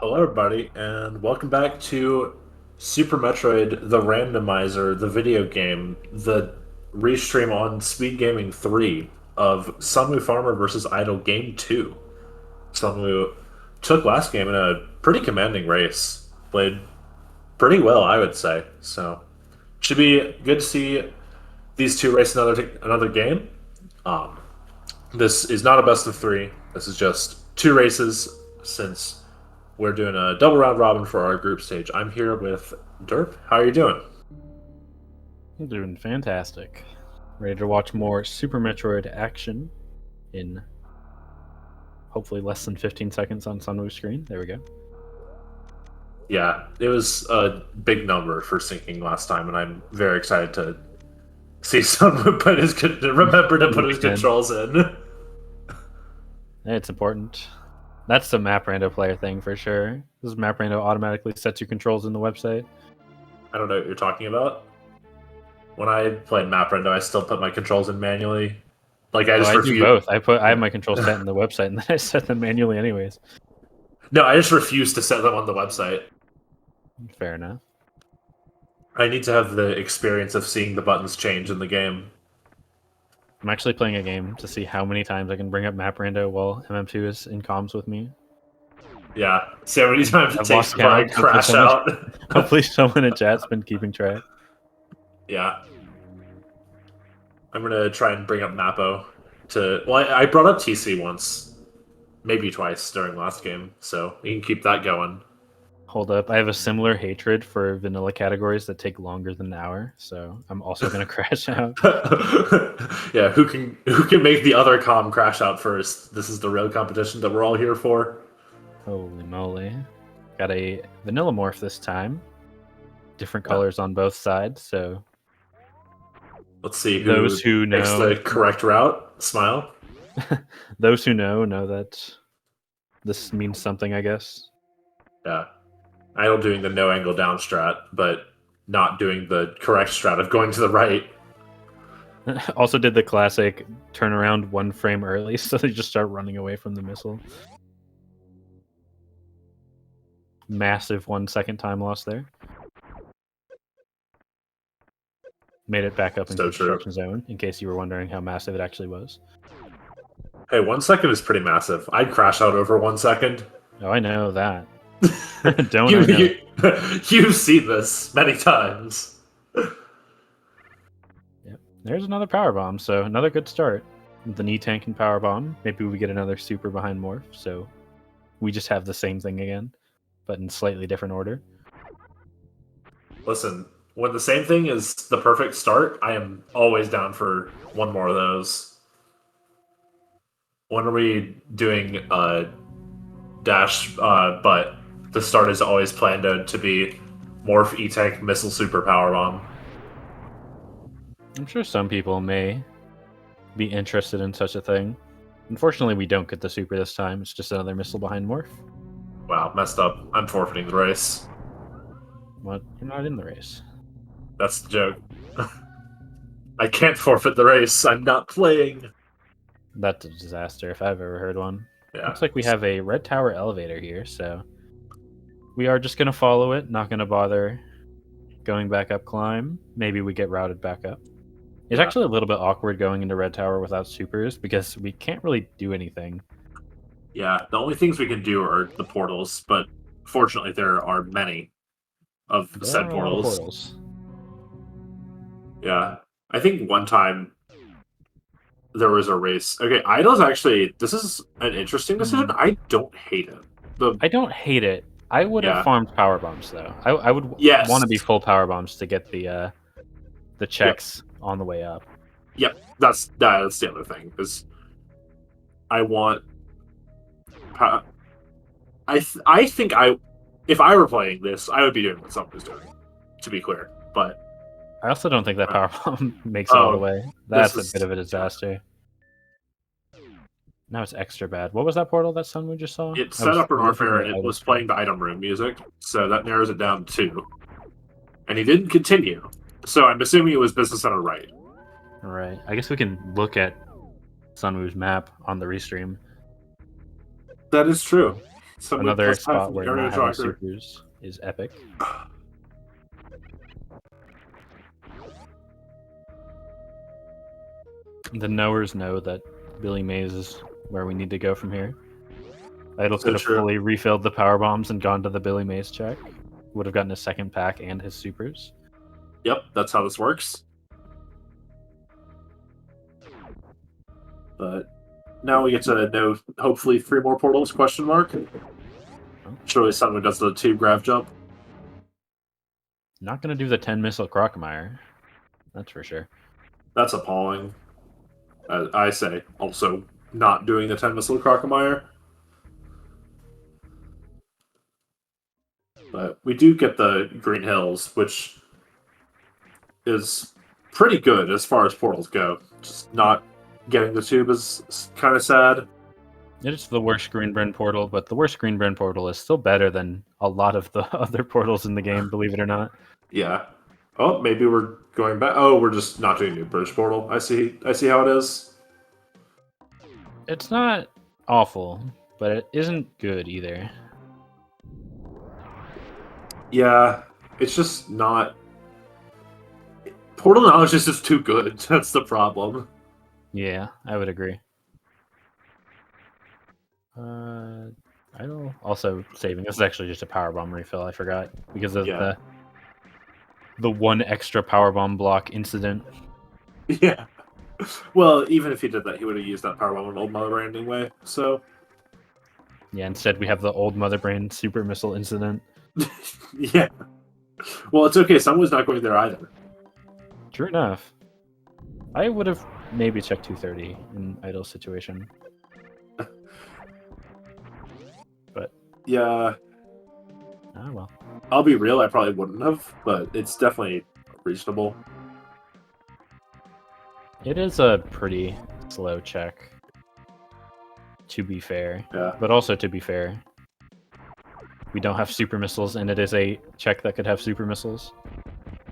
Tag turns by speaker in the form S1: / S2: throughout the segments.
S1: Hello, everybody, and welcome back to Super Metroid: The Randomizer, the video game, the restream on Speedgaming 3 of SunWuFarmer versus Idle Game 2. Sunwu took last game in a pretty commanding race, played pretty well, I would say. So, should be good to see these two race another game. Um, this is not a best of three. This is just two races since we're doing a double round robin for our group stage. I'm here with Derp. How are you doing?
S2: I'm doing fantastic. Ready to watch more Super Metroid action in hopefully less than 15 seconds on Sunwoo's screen. There we go.
S1: Yeah, it was a big number for syncing last time, and I'm very excited to see someone remember to put his controls in.
S2: It's important. That's the map rando player thing for sure. This map rando automatically sets your controls in the website.
S1: I don't know what you're talking about. When I played map rando, I still put my controls in manually. Like I
S2: do both. I have my controls set in the website, and then I set them manually anyways.
S1: No, I just refuse to set them on the website.
S2: Fair enough.
S1: I need to have the experience of seeing the buttons change in the game.
S2: I'm actually playing a game to see how many times I can bring up map rando while MM2 is in comms with me.
S1: Yeah, see how many times it takes before I crash out.
S2: Hopefully someone in chat's been keeping track.
S1: Yeah. I'm gonna try and bring up Mappo to... Well, I brought up TC once. Maybe twice during last game, so we can keep that going.
S2: Hold up, I have a similar hatred for vanilla categories that take longer than an hour, so I'm also gonna crash out.
S1: Yeah, who can make the other comm crash out first? This is the real competition that we're all here for.
S2: Holy moly. Got a vanilla morph this time. Different colors on both sides, so...
S1: Let's see who
S2: those who
S1: takes
S2: know
S1: the correct route. Smile.
S2: Those who know that this means something, I guess.
S1: Yeah. Idle doing the no angle down strat, but not doing the correct strat of going to the right.
S2: Also did the classic turn around one frame early, so they just start running away from the missile. Massive 1 second time loss there. Made it back up in construction zone, in case you were wondering how massive it actually was.
S1: Hey, 1 second is pretty massive. I'd crash out over 1 second.
S2: Oh, I know that.
S1: You've seen this many times.
S2: Yep. There's another power bomb, so another good start. The knee tank and power bomb. Maybe we get another super behind morph, so we just have the same thing again, but in slightly different order.
S1: Listen, when the same thing is the perfect start, I am always down for one more of those. When are we doing dash, but the start is always planned to be morph, E-Tank, missile, super, power bomb.
S2: I'm sure some people may be interested in such a thing. Unfortunately, we don't get the super this time. It's just another missile behind morph.
S1: Wow, messed up. I'm forfeiting the race.
S2: What? You're not in the race.
S1: That's the joke. I can't forfeit the race. I'm not playing.
S2: That's a disaster if I've ever heard one.
S1: Yeah.
S2: Looks like we have a red tower elevator here, so we are just going to follow it, not going to bother going back up climb. Maybe we get routed back up. It's actually a little bit awkward going into red tower without supers because we can't really do anything.
S1: Yeah, the only things we can do are the portals, but fortunately there are many of said portals. Yeah, I think one time there was a race. Okay, Idle's actually... This is an interesting decision. I don't hate it.
S2: I don't hate it. I would have farmed power bombs, though. I would want to be full power bombs to get the checks on the way up.
S1: Yep, that's the other thing, because I want... I think if I were playing this, I would be doing what someone was doing, to be clear, but...
S2: I also don't think that power bomb makes it all the way. That's a bit of a disaster. Now it's extra bad. What was that portal that Sunwu just saw?
S1: It set up an Warfare and it was playing the item room music, so that narrows it down to 2. And he didn't continue, so I'm assuming it was Business Center right.
S2: Alright, I guess we can look at Sunwu's map on the restream.
S1: That is true. Sunwoo
S2: Another
S1: plus 5
S2: spot
S1: from the
S2: where
S1: area
S2: not having
S1: jogger.
S2: supers is epic. The knowers know that Billy Mays is where we need to go from here. Idle
S1: So
S2: could have
S1: true.
S2: fully refilled the power bombs and gone to the Billy Mays check. Would have gotten a second pack and his supers.
S1: Yep, that's how this works. But now we get to know, hopefully, 3 more portals, question mark. Surely someone does the tube grav jump.
S2: Not going to do the 10 missile Crocomire. That's for sure.
S1: That's appalling. I say, also not doing the 10 missile Crocomire. But we do get the Green Hills, which is pretty good as far as portals go. Just not getting the tube is kind of sad.
S2: It's the worst Greenburn portal, but the worst Greenburn portal is still better than a lot of the other portals in the game, believe it or not.
S1: Yeah. Oh, maybe we're going back. Oh, we're just not doing New Bridge portal. I see how it is.
S2: It's not awful, but it isn't good either.
S1: Yeah, it's just not. Portal knowledge is just too good. That's the problem.
S2: Yeah, I would agree. Idle also saving. This is actually just a power bomb refill. I forgot because of the one extra power bomb block incident.
S1: Yeah. Well, even if he did that, he would have used that power bomb in Old Mother Brain anyway. So.
S2: Yeah. Instead, we have the old Mother Brain super missile incident.
S1: Yeah. Well, it's okay. Someone's not going there either.
S2: True enough. I would have maybe checked 230 in Idle's situation. But
S1: yeah.
S2: Ah, well.
S1: I'll be real, I probably wouldn't have, but it's definitely reasonable.
S2: It is a pretty slow check, to be fair.
S1: Yeah.
S2: But also, to be fair, we don't have super missiles, and it is a check that could have super missiles.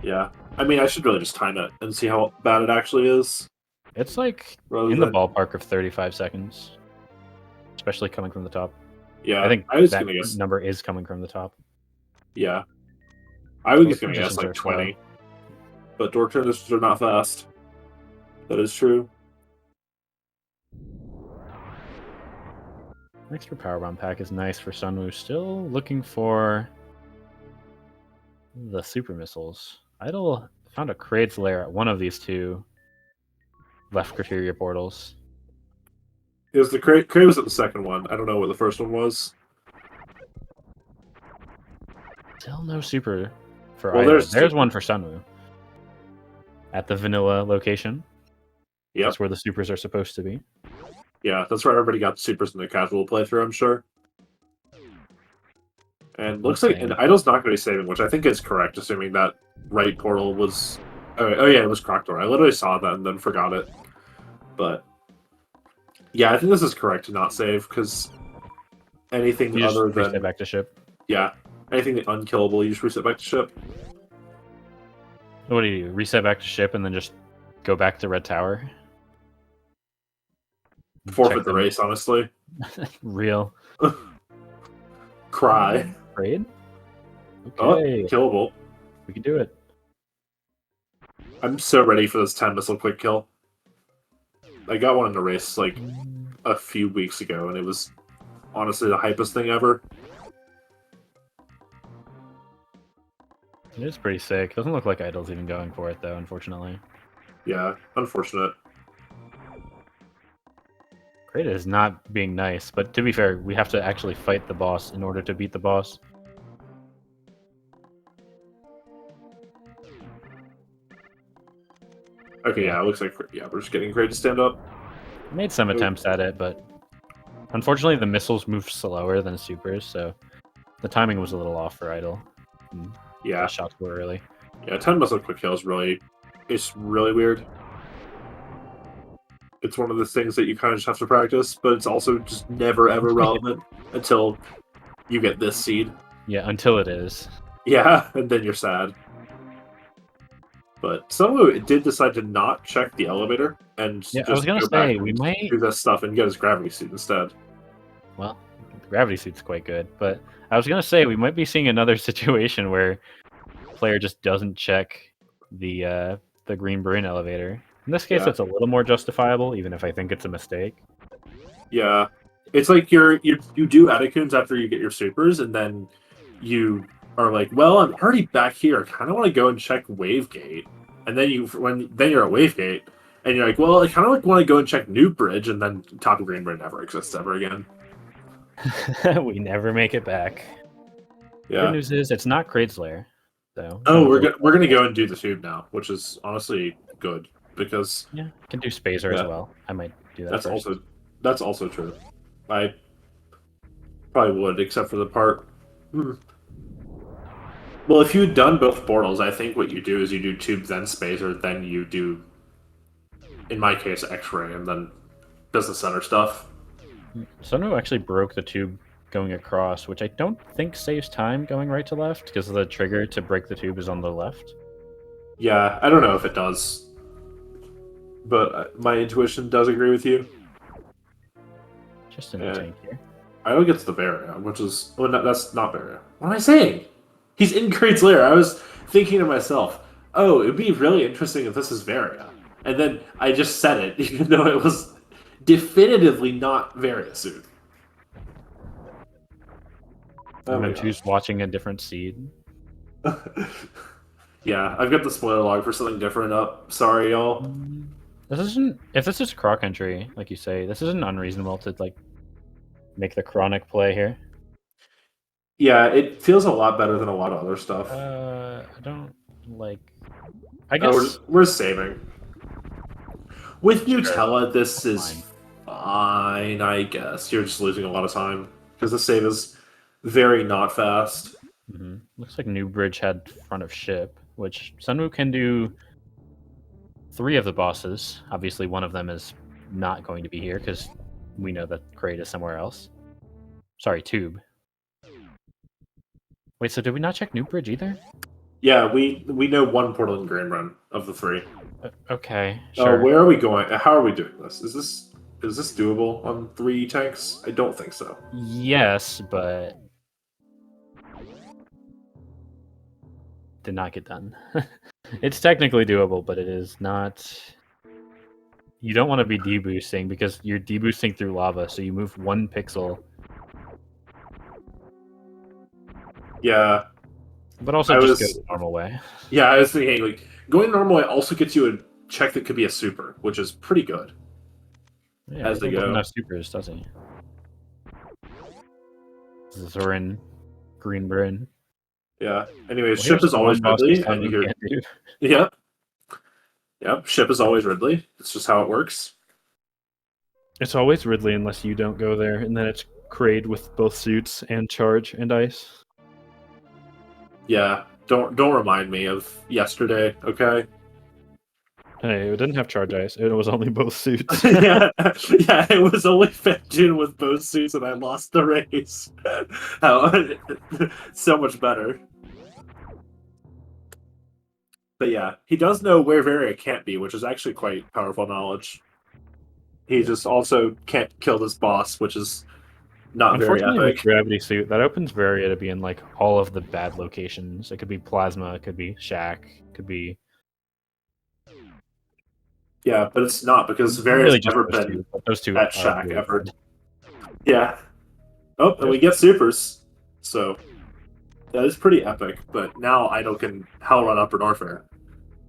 S1: Yeah. I mean, I should really just time it and see how bad it actually is.
S2: It's like in the ballpark of 35 seconds, especially coming from the top.
S1: Yeah,
S2: I think
S1: I was
S2: that
S1: gonna guess
S2: number is coming from the top.
S1: Yeah. I was
S2: Both
S1: going to guess
S2: transitions
S1: like
S2: are slow.
S1: 20. But door transitions are not fast. That is true.
S2: Extra power bomb pack is nice for SunWu. Still looking for the super missiles. Idle found a Kraid's lair at one of these two left criteria portals.
S1: It was the Crate was at the second one. I don't know what the first one was.
S2: Still no super for
S1: Well,
S2: Idle.
S1: there's
S2: There's
S1: two.
S2: one for SunWu. At the vanilla location.
S1: Yep.
S2: That's where the supers are supposed to be.
S1: Yeah, that's where everybody got the supers in the casual playthrough, I'm sure. And looks like and Idle's not going to be saving, which I think is correct, assuming that right portal was... Oh yeah, it was Croctor. I literally saw that and then forgot it. But... yeah, I think this is correct to not save, because anything
S2: You
S1: other
S2: just reset
S1: than...
S2: back to ship.
S1: Yeah, anything unkillable, you just reset back to ship.
S2: What do you do? Reset back to ship and then just go back to Red Tower?
S1: Forfeit the race, honestly.
S2: Real.
S1: Cry.
S2: Raid?
S1: Okay. Oh, killable.
S2: We can do it.
S1: I'm so ready for this 10 missile quick kill. I got one in the race like a few weeks ago, and it was honestly the hypest thing ever.
S2: It is pretty sick. Doesn't look like Idle's even going for it, though, unfortunately.
S1: Yeah, unfortunate.
S2: Kraid is not being nice, but to be fair, we have to actually fight the boss in order to beat the boss.
S1: Okay, yeah, it looks like we're just getting Kraid to stand up.
S2: Made some attempts at it, but unfortunately the missiles moved slower than supers, so the timing was a little off for Idle.
S1: Yeah,
S2: the shots were early.
S1: Yeah, 10 missile quick kill is it's really weird. It's one of those things that you kind of just have to practice, but it's also just never ever relevant until you get this seed.
S2: Yeah, until it is.
S1: Yeah, and then you're sad. But SunWu did decide to not check the elevator and
S2: Yeah,
S1: just
S2: I was gonna
S1: go back
S2: say we might
S1: do this stuff and get his gravity suit instead.
S2: Well, the gravity suit's quite good. But I was gonna say we might be seeing another situation where player just doesn't check the green brain elevator. In this case,
S1: Yeah.
S2: it's a little more justifiable, even if I think it's a mistake.
S1: Yeah, it's like you do Eticunes after you get your supers, and then you are like, well, I'm already back here. I kind of want to go and check Wavegate, and then then you're at Wavegate, and you're like, well, I kind of like want to go and check New Bridge, and then Top of Green Bridge never exists ever again.
S2: We never make it back.
S1: Yeah.
S2: Good news is it's not Kraid's Lair. So
S1: Oh, we're gonna go and do the tube now, which is honestly good because
S2: yeah, can do Spacer as well. I might do that.
S1: That's also true. I probably would, except for the part. Well, if you'd done both portals, I think what you do is you do tube, then spacer, then you do, in my case, X-ray, and then business center stuff.
S2: SunWu actually broke the tube going across, which I don't think saves time going right to left, because the trigger to break the tube is on the left.
S1: Yeah, I don't know if it does, but my intuition does agree with you.
S2: Just in the tank here.
S1: I don't get to the Varia, which is... Well, no, that's not Varia. What am I saying? He's in Kraid's Lair. I was thinking to myself, oh, it'd be really interesting if this is Varia. And then I just said it, even though it was definitively not Varia suit.
S2: M2's watching a different seed.
S1: Yeah, I've got the spoiler log for something different up. Sorry, y'all.
S2: This isn't... If this is Croc entry, like you say, this isn't unreasonable to, like, make the Chronic play here.
S1: Yeah, it feels a lot better than a lot of other stuff.
S2: I don't like... I guess...
S1: we're saving. With Nutella, this is fine, I guess. You're just losing a lot of time, because the save is very not fast.
S2: Looks like New Bridge had front of ship, which SunWu can do 3 of the bosses. Obviously, one of them is not going to be here, because we know that Kraid is somewhere else. Sorry, Tube. Wait, so did we not check New Bridge either?
S1: Yeah, we know one portal in Grand Run of the 3.
S2: Okay, sure.
S1: Where are we going? How are we doing this? Is this doable on 3 tanks? I don't think so.
S2: Yes, but did not get done. It's technically doable, but it is not. You don't want to be deboosting because you're deboosting through lava, so you move 1 pixel.
S1: Yeah.
S2: But also just go the normal way.
S1: Yeah, I was thinking, like, going the normal way also gets you a check that could be a super, which is pretty good.
S2: Yeah,
S1: as they go.
S2: Enough supers, does he? Zorin, Green Bryn.
S1: Yeah. Anyways, ship is always Ridley. And you hear... Yep. Yep, ship is always Ridley. It's just how it works.
S2: It's always Ridley unless you don't go there, and then it's Kraid with both suits and charge and ice.
S1: Yeah, don't remind me of yesterday, okay?
S2: Hey, it didn't have charge ice. It was only both suits.
S1: yeah, it was only Fenjin with both suits, and I lost the race. So much better. But yeah, he does know where Varia can't be, which is actually quite powerful knowledge. He just also can't kill this boss, which is not very epic.
S2: With Gravity Suit, that opens Varia to be in like all of the bad locations. It could be Plasma, it could be Shack, it could be...
S1: Yeah, but it's not, because Varia's really never been
S2: those two
S1: at Shack ever. Yeah. Oh, and we get supers. So that is pretty epic, but now Idol can Hell Run Upper Norfair.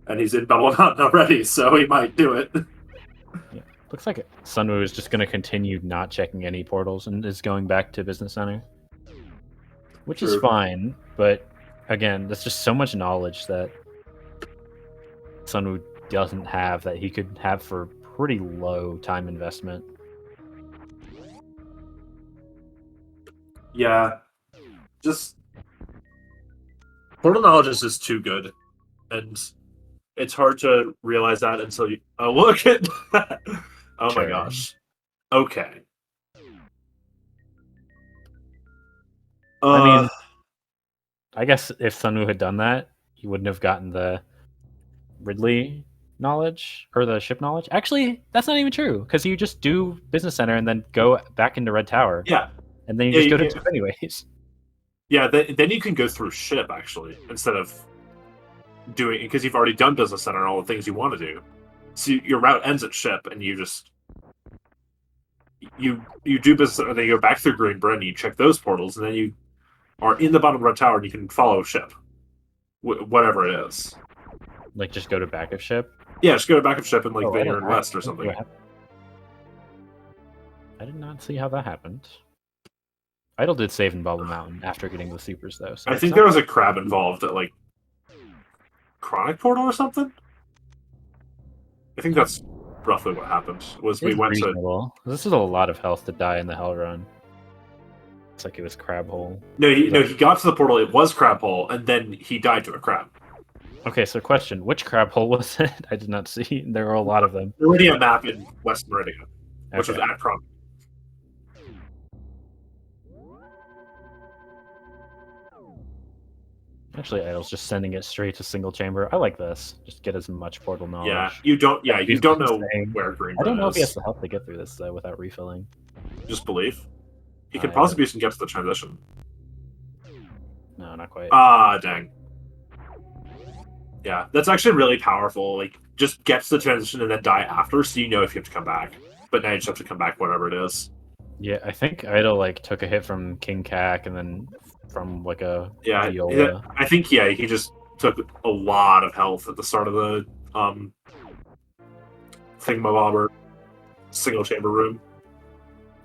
S1: And he's in Battle Mountain already, so he might do it.
S2: Yeah. Looks like SunWu is just going to continue not checking any portals and is going back to Business Center. Which is fine, but again, that's just so much knowledge that SunWu doesn't have that he could have for pretty low time investment.
S1: Yeah. Just... Portal knowledge is just too good. And it's hard to realize that until you... Oh, look at that! Oh my gosh. Okay.
S2: I mean, I guess if SunWu had done that, he wouldn't have gotten the Ridley knowledge or the ship knowledge. Actually, that's not even true, because you just do Business Center and then go back into Red Tower.
S1: Yeah.
S2: and then you
S1: Yeah,
S2: just
S1: you
S2: go to
S1: can-
S2: 2 anyways.
S1: Yeah, then you can go through ship actually instead of doing because you've already done business center and all the things you want to do. So your route ends at ship, and you just you do business, and then you go back through Green Britain, you check those portals, and then you are in the bottom red tower, and you can follow ship, whatever it is.
S2: Like, just go to backup ship.
S1: Yeah, just go to backup ship in like
S2: Oh, I
S1: Vineyard
S2: don't-
S1: West or
S2: I don't see
S1: something.
S2: what happened. I did not see how that happened. Idle did save in Bubble Mountain after getting the supers, though. So
S1: I
S2: it's
S1: think
S2: not-
S1: there was a crab involved at like Chronic Portal or something. I think that's roughly what happened. Was we
S2: it's
S1: went to
S2: reasonable. This is a lot of health to die in the Hell Run. It's like it was Crab Hole.
S1: he got to the portal. It was Crab Hole, and then he died to a crab.
S2: Okay, so question: which crab hole was it? I did not see. There were a lot of them.
S1: Meridian map in West Meridian, which was
S2: Okay.
S1: at Chronic.
S2: Actually, Idle's just sending it straight to single chamber. I like this. Just get as much portal knowledge.
S1: Yeah, you don't. Yeah, you
S2: He's
S1: don't
S2: just
S1: know
S2: saying-
S1: where Green
S2: I don't
S1: Britain
S2: know if he has
S1: is.
S2: the health to get through this though without refilling.
S1: Just believe. He can
S2: I
S1: possibly get to the transition.
S2: No, not quite.
S1: Ah, dang. Yeah, that's actually really powerful. Like, just get to the transition and then die after, so you know if you have to come back. But now you just have to come back, whatever it is.
S2: Yeah, I think Idle like took a hit from King Cac and then from like a
S1: Yeah,
S2: Viola.
S1: I think he just took a lot of health at the start of the thingamabobber single chamber room.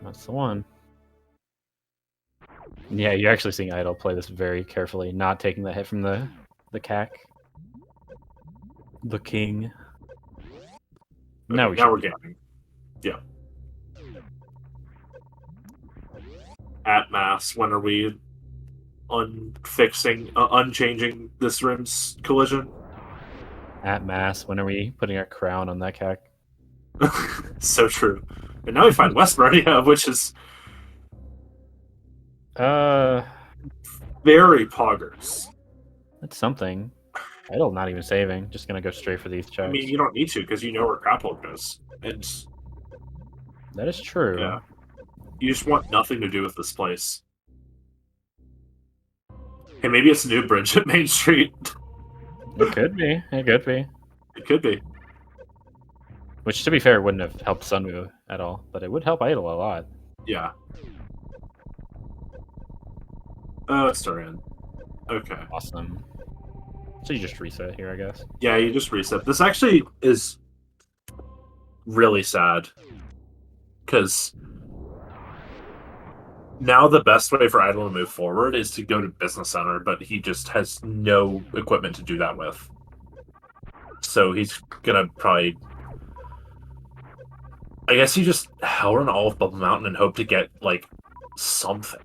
S2: That's the one. Yeah, you're actually seeing Idle play this very carefully, not taking the hit from the Cac. The King. Now
S1: Okay, we're gaming. Yeah. At mass, when are we unchanging this room's collision?
S2: At mass, when are we putting our crown on that Cac?
S1: So true. And now we find West Meridia, which is very poggers.
S2: That's something. Idle not even saving, just gonna go straight for these checks.
S1: I mean, you don't need to because you know where Crapple goes. And
S2: That is true.
S1: yeah, you just want nothing to do with this place. Hey, maybe it's a new bridge at Main Street.
S2: It could be. It could be.
S1: It could be.
S2: Which, to be fair, wouldn't have helped Sunwu at all, but it would help Idle a lot.
S1: Yeah. Oh, it's Duran. Okay.
S2: Awesome. So you just reset here, I guess.
S1: Yeah, you just reset. This actually is really sad. Because now the best way for Idle to move forward is to go to Business Center, but he just has no equipment to do that with. So he's gonna probably... I guess you just hell run all of Bubble Mountain and hope to get, like, something.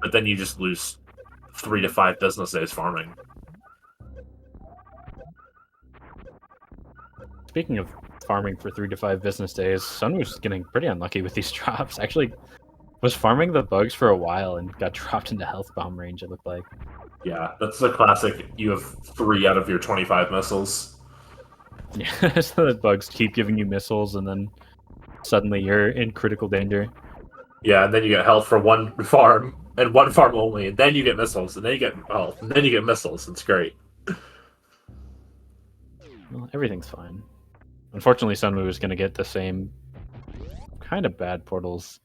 S1: But then you just lose 3 to 5 business days farming.
S2: Speaking of farming for 3 to 5 business days, Sunwu's getting pretty unlucky with these drops. Actually, was farming the bugs for a while and got dropped into health bomb range, it looked like.
S1: Yeah, that's the classic. You have 3 out of your 25 missiles.
S2: Yeah, so the bugs keep giving you missiles, and then suddenly you're in critical danger.
S1: Yeah, and then you get health for 1 farm, and 1 farm only, and then you get missiles, and then you get health, and then you get missiles. It's great.
S2: Well, everything's fine. Unfortunately, Sunwu is going to get the same kind of bad portals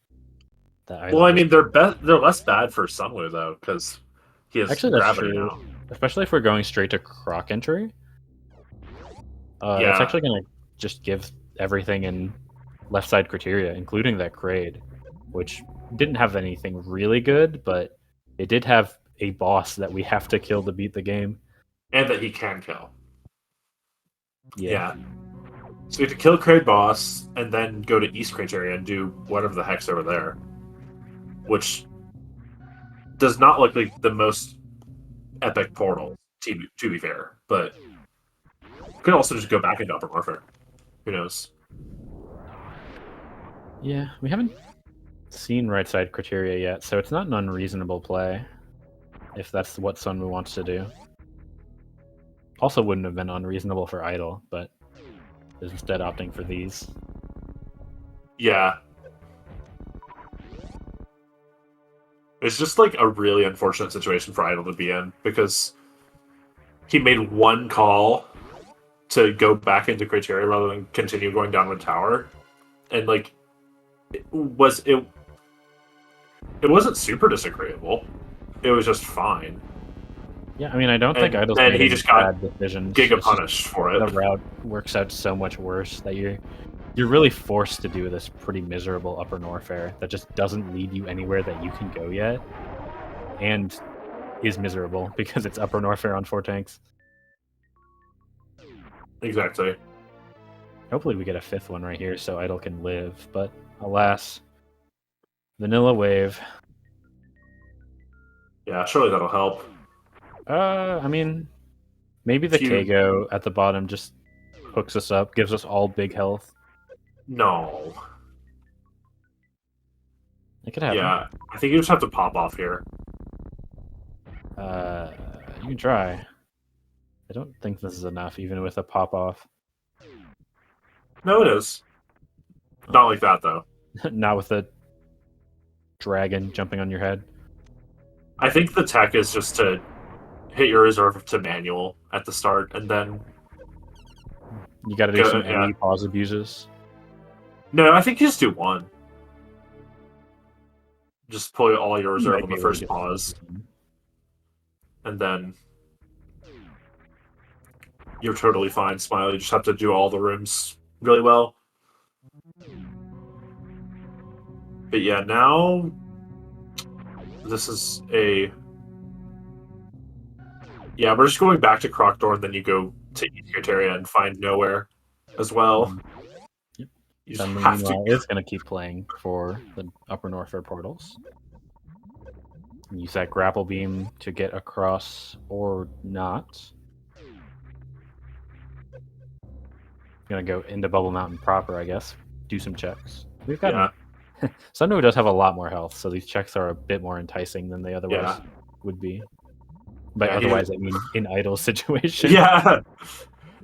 S2: that I
S1: Well, I mean, they're less bad for Sunwu, though, because he has
S2: Actually, that's
S1: gravity
S2: true.
S1: now.
S2: Especially if we're going straight to Croc entry. It's
S1: Yeah.
S2: actually going to just give everything in left side criteria, including that grade, which didn't have anything really good, but it did have a boss that we have to kill to beat the game.
S1: And that he can kill.
S2: Yeah.
S1: So you have to kill Crate boss, and then go to East Criteria and do whatever the heck's over there. Which does not look like the most epic portal, to be fair, but could also just go back into Upper Warfare. Who knows?
S2: Yeah, we haven't seen right side criteria yet, so it's not an unreasonable play if that's what Sunwu wants to do. Also wouldn't have been unreasonable for Idle, but is instead opting for these.
S1: Yeah. It's just like a really unfortunate situation for Idle to be in because he made one call to go back into criteria rather than continue going down with tower, and like it wasn't super disagreeable. It was just fine.
S2: Yeah, I mean, I don't think
S1: And
S2: Idle's
S1: then
S2: made
S1: he
S2: any
S1: just got
S2: bad decisions.
S1: giga
S2: It's just
S1: punished for
S2: the
S1: it.
S2: route works out so much worse that you're really forced to do this pretty miserable upper Norfair that just doesn't lead you anywhere that you can go yet, and is miserable because it's upper Norfair on 4 tanks.
S1: Exactly.
S2: Hopefully we get a 5th one right here so Idle can live, but alas, vanilla wave.
S1: Yeah, surely that'll help.
S2: I mean, maybe the
S1: If you
S2: Kago at the bottom just hooks us up, gives us all big health.
S1: no.
S2: It could happen.
S1: Yeah, I think you just have to pop off here.
S2: You can try. I don't think this is enough, even with a pop off.
S1: No, it is. Not like that though.
S2: Not with a dragon jumping on your head.
S1: I think the tech is just to hit your reserve to manual at the start, and then
S2: You got to do some
S1: yeah.
S2: AE pause abuses.
S1: No, I think you just do one. Just pull all your reserve on the first pause, and then you're totally fine, Smile. You just have to do all the rooms really well. But yeah, now this is a... Yeah, we're just going back to Crocdor, and then you go to East Criteria and find Nowhere as well.
S2: Yep.
S1: You just have
S2: meanwhile,
S1: to...
S2: it's going to keep playing for the upper Norfair portals. Use that grapple beam to get across or not. Gonna go into Bubble Mountain proper, I guess. Do some checks. We've got...
S1: Yeah.
S2: SunWu does have a lot more health, so these checks are a bit more enticing than they otherwise would be. But otherwise, I mean, in idle situation.
S1: Yeah.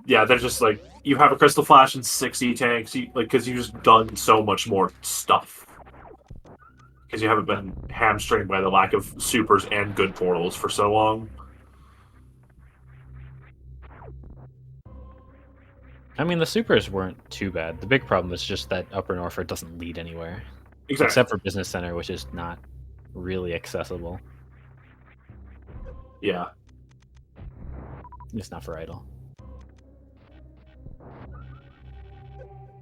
S1: Yeah, they're just like, you have a Crystal Flash and 6 E-Tanks, because you've just done so much more stuff. Because you haven't been hamstringed by the lack of supers and good portals for so long.
S2: I mean, the supers weren't too bad. The big problem is just that Upper Norfolk doesn't lead anywhere.
S1: Exactly.
S2: Except for Business Center, which is not really accessible.
S1: Yeah.
S2: It's not for idle.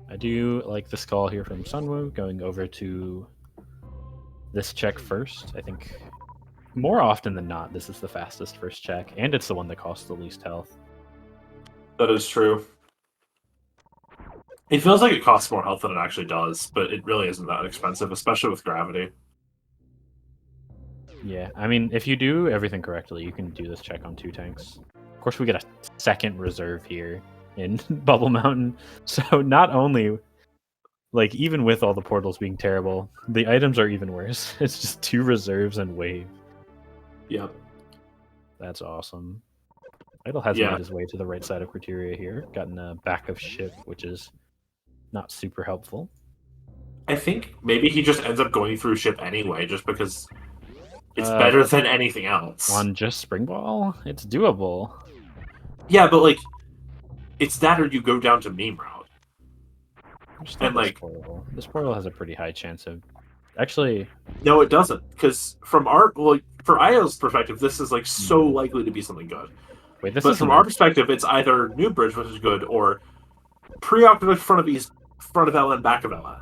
S2: I do like this call here from SunWu, going over to this check first. I think more often than not, this is the fastest first check, and it's the one that costs the least health.
S1: That is true. It feels like it costs more health than it actually does, but it really isn't that expensive, especially with gravity.
S2: Yeah, I mean, if you do everything correctly, you can do this check on 2 tanks. Of course, we get a second reserve here in Bubble Mountain. So not only, like, even with all the portals being terrible, the items are even worse. It's just 2 reserves and wave.
S1: Yep.
S2: That's awesome. Idle has made his way to the right side of Criteria here. Gotten a back of ship, which is not super helpful.
S1: I think maybe he just ends up going through ship anyway, just because it's better than anything else.
S2: On just Spring Ball? It's doable.
S1: Yeah, but, like, it's that or you go down to meme route.
S2: And, like, this portal has a pretty high chance of... Actually...
S1: No, it doesn't, because from our... Well, for IO's perspective, this is, like, so likely to be something good.
S2: Wait, this
S1: but from our perspective, it's either New Bridge, which is good, or pre-optimus front of East, front of LN, back of LN.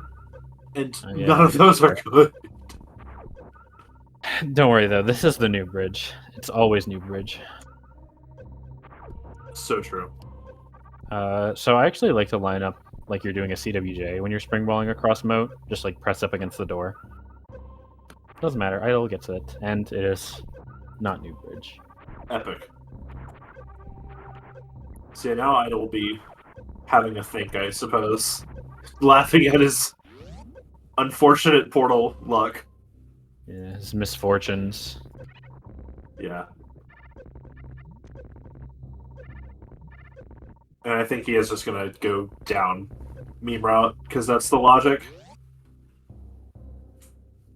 S1: And none of those are good.
S2: Don't worry, though. This is the New Bridge. It's always New Bridge.
S1: So true.
S2: So I actually like to line up like you're doing a CWJ when you're springballing across moat. Just, like, press up against the door. Doesn't matter. Idle gets it. And it is not New Bridge.
S1: Epic. So now Idle will be having a think, I suppose. Laughing at his unfortunate portal luck.
S2: Yeah, his misfortunes.
S1: Yeah. And I think he is just going to go down meme route, because that's the logic.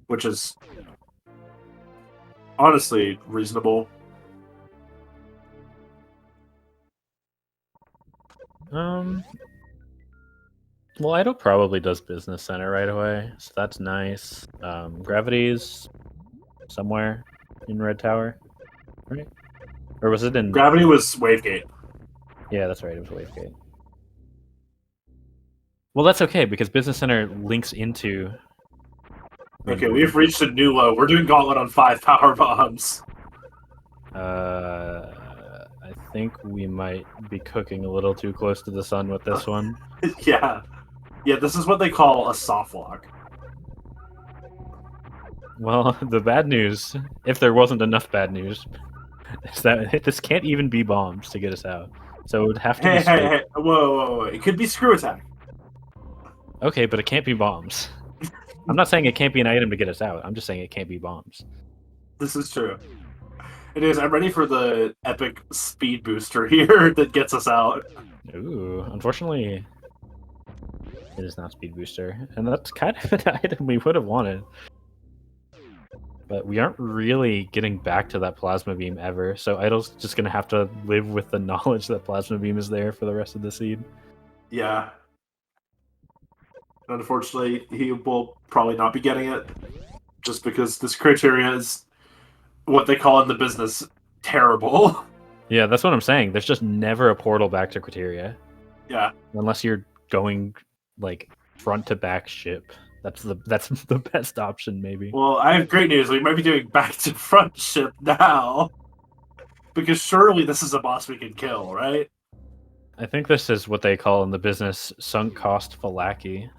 S1: which is honestly reasonable.
S2: Well, Idle probably does Business Center right away, so that's nice. Gravity's somewhere in Red Tower, right? Or was it in...
S1: Gravity was Wavegate.
S2: Yeah, that's right, it was Wavegate. Well, that's okay, because Business Center links into...
S1: Okay, we've reached a new low. We're doing Gauntlet on 5 power bombs.
S2: I think we might be cooking a little too close to the sun with this one.
S1: Yeah. Yeah, this is what they call a soft lock.
S2: Well, the bad news, if there wasn't enough bad news, is that this can't even be bombs to get us out. So it would have to be...
S1: Hey. Whoa. It could be screw attack.
S2: Okay, but it can't be bombs. I'm not saying it can't be an item to get us out. I'm just saying it can't be bombs.
S1: This is true. Anyways, I'm ready for the epic speed booster here that gets us out.
S2: Ooh, unfortunately, it is not speed booster, and that's kind of an item we would have wanted. But we aren't really getting back to that plasma beam ever, so Idle's just gonna have to live with the knowledge that plasma beam is there for the rest of the seed.
S1: Yeah. Unfortunately, he will probably not be getting it, just because this criteria is what they call in the business terrible.
S2: Yeah, that's what I'm saying. There's just never a portal back to Criteria.
S1: Yeah.
S2: Unless you're going like front to back ship. That's the best option, maybe.
S1: Well, I have great news. We might be doing back to front ship now. Because surely this is a boss we can kill, right?
S2: I think this is what they call in the business sunk cost falaki.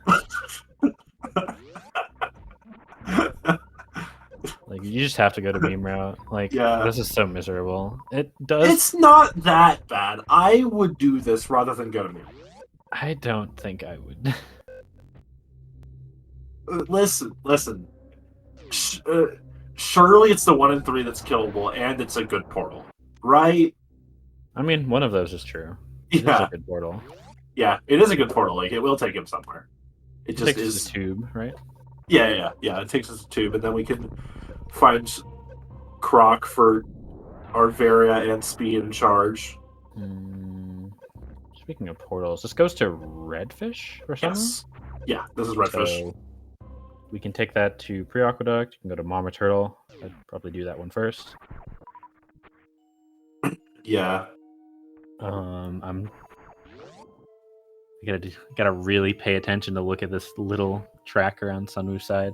S2: Like, you just have to go to beam route. Like,
S1: Yeah.
S2: This is so miserable. It does...
S1: It's not that bad. I would do this rather than go to beam.
S2: I don't think I would.
S1: Listen. Surely it's the 1 in 3 that's killable, and it's a good portal, right?
S2: I mean, one of those is true. It is a good portal.
S1: Yeah, it is a good portal. Like, it will take him somewhere. It just
S2: takes
S1: is
S2: us a tube, right?
S1: Yeah. It takes us a tube, and then we can find Croc for our Varia and speed and charge.
S2: Speaking of portals, this goes to Redfish or something?
S1: Yes. Yeah, this is Redfish.
S2: So we can take that to Pre-Aqueduct. You can go to Mama Turtle. I'd probably do that one first.
S1: Yeah.
S2: You gotta really pay attention to look at this little track around SunWu's side.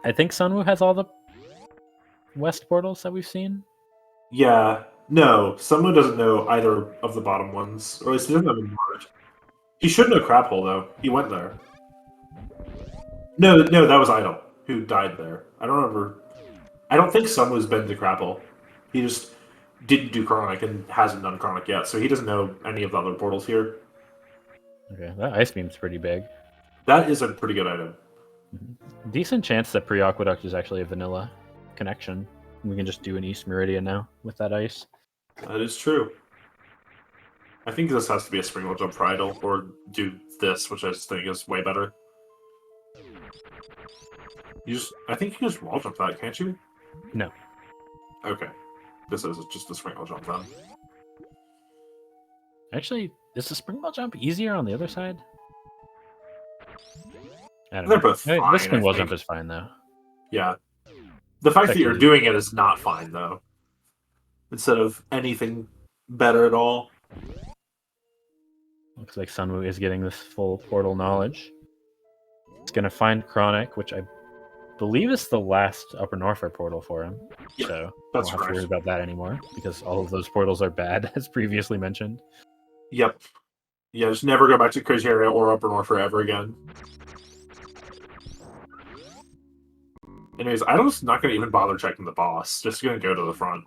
S2: I think SunWu has all the west portals that we've seen.
S1: Yeah. No, someone doesn't know either of the bottom ones. Or at least he doesn't have any marked. He should know Crab Hole, though. He went there. No, that was Idle, who died there. I don't remember. I don't think someone's been to Crab Hole. He just didn't do Chronic and hasn't done Chronic yet, so he doesn't know any of the other portals here.
S2: Okay, that Ice Beam's pretty big.
S1: That is a pretty good item.
S2: Decent chance that Pre-Aqueduct is actually a vanilla connection. We can just do an East Meridian now with that ice.
S1: That is true. I think this has to be a Spring Wall Jump for Idle, or do this, which I just think is way better. I think you can just wall jump that, can't you?
S2: No.
S1: Okay. This is just a Spring Wall Jump then.
S2: Actually, is the Spring Wall Jump easier on the other side? I don't
S1: They're
S2: know.
S1: both fine,
S2: The Spring
S1: I
S2: Wall
S1: think.
S2: Jump is fine, though.
S1: Yeah. The fact that you're
S2: Actually-
S1: doing it is not fine, though. Instead of anything better at all.
S2: Looks like SunWu is getting this full portal knowledge. It's going to find Chronic, which I believe is the last Upper Norfolk portal for him.
S1: Yeah,
S2: so I
S1: that's
S2: don't have to worry
S1: correct.
S2: about that anymore, because all of those portals are bad, as previously mentioned.
S1: Yep. Yeah, just never go back to Crazy Area or Upper North forever again. Anyways, I'm just not going to even bother checking the boss. Just going to go to the front.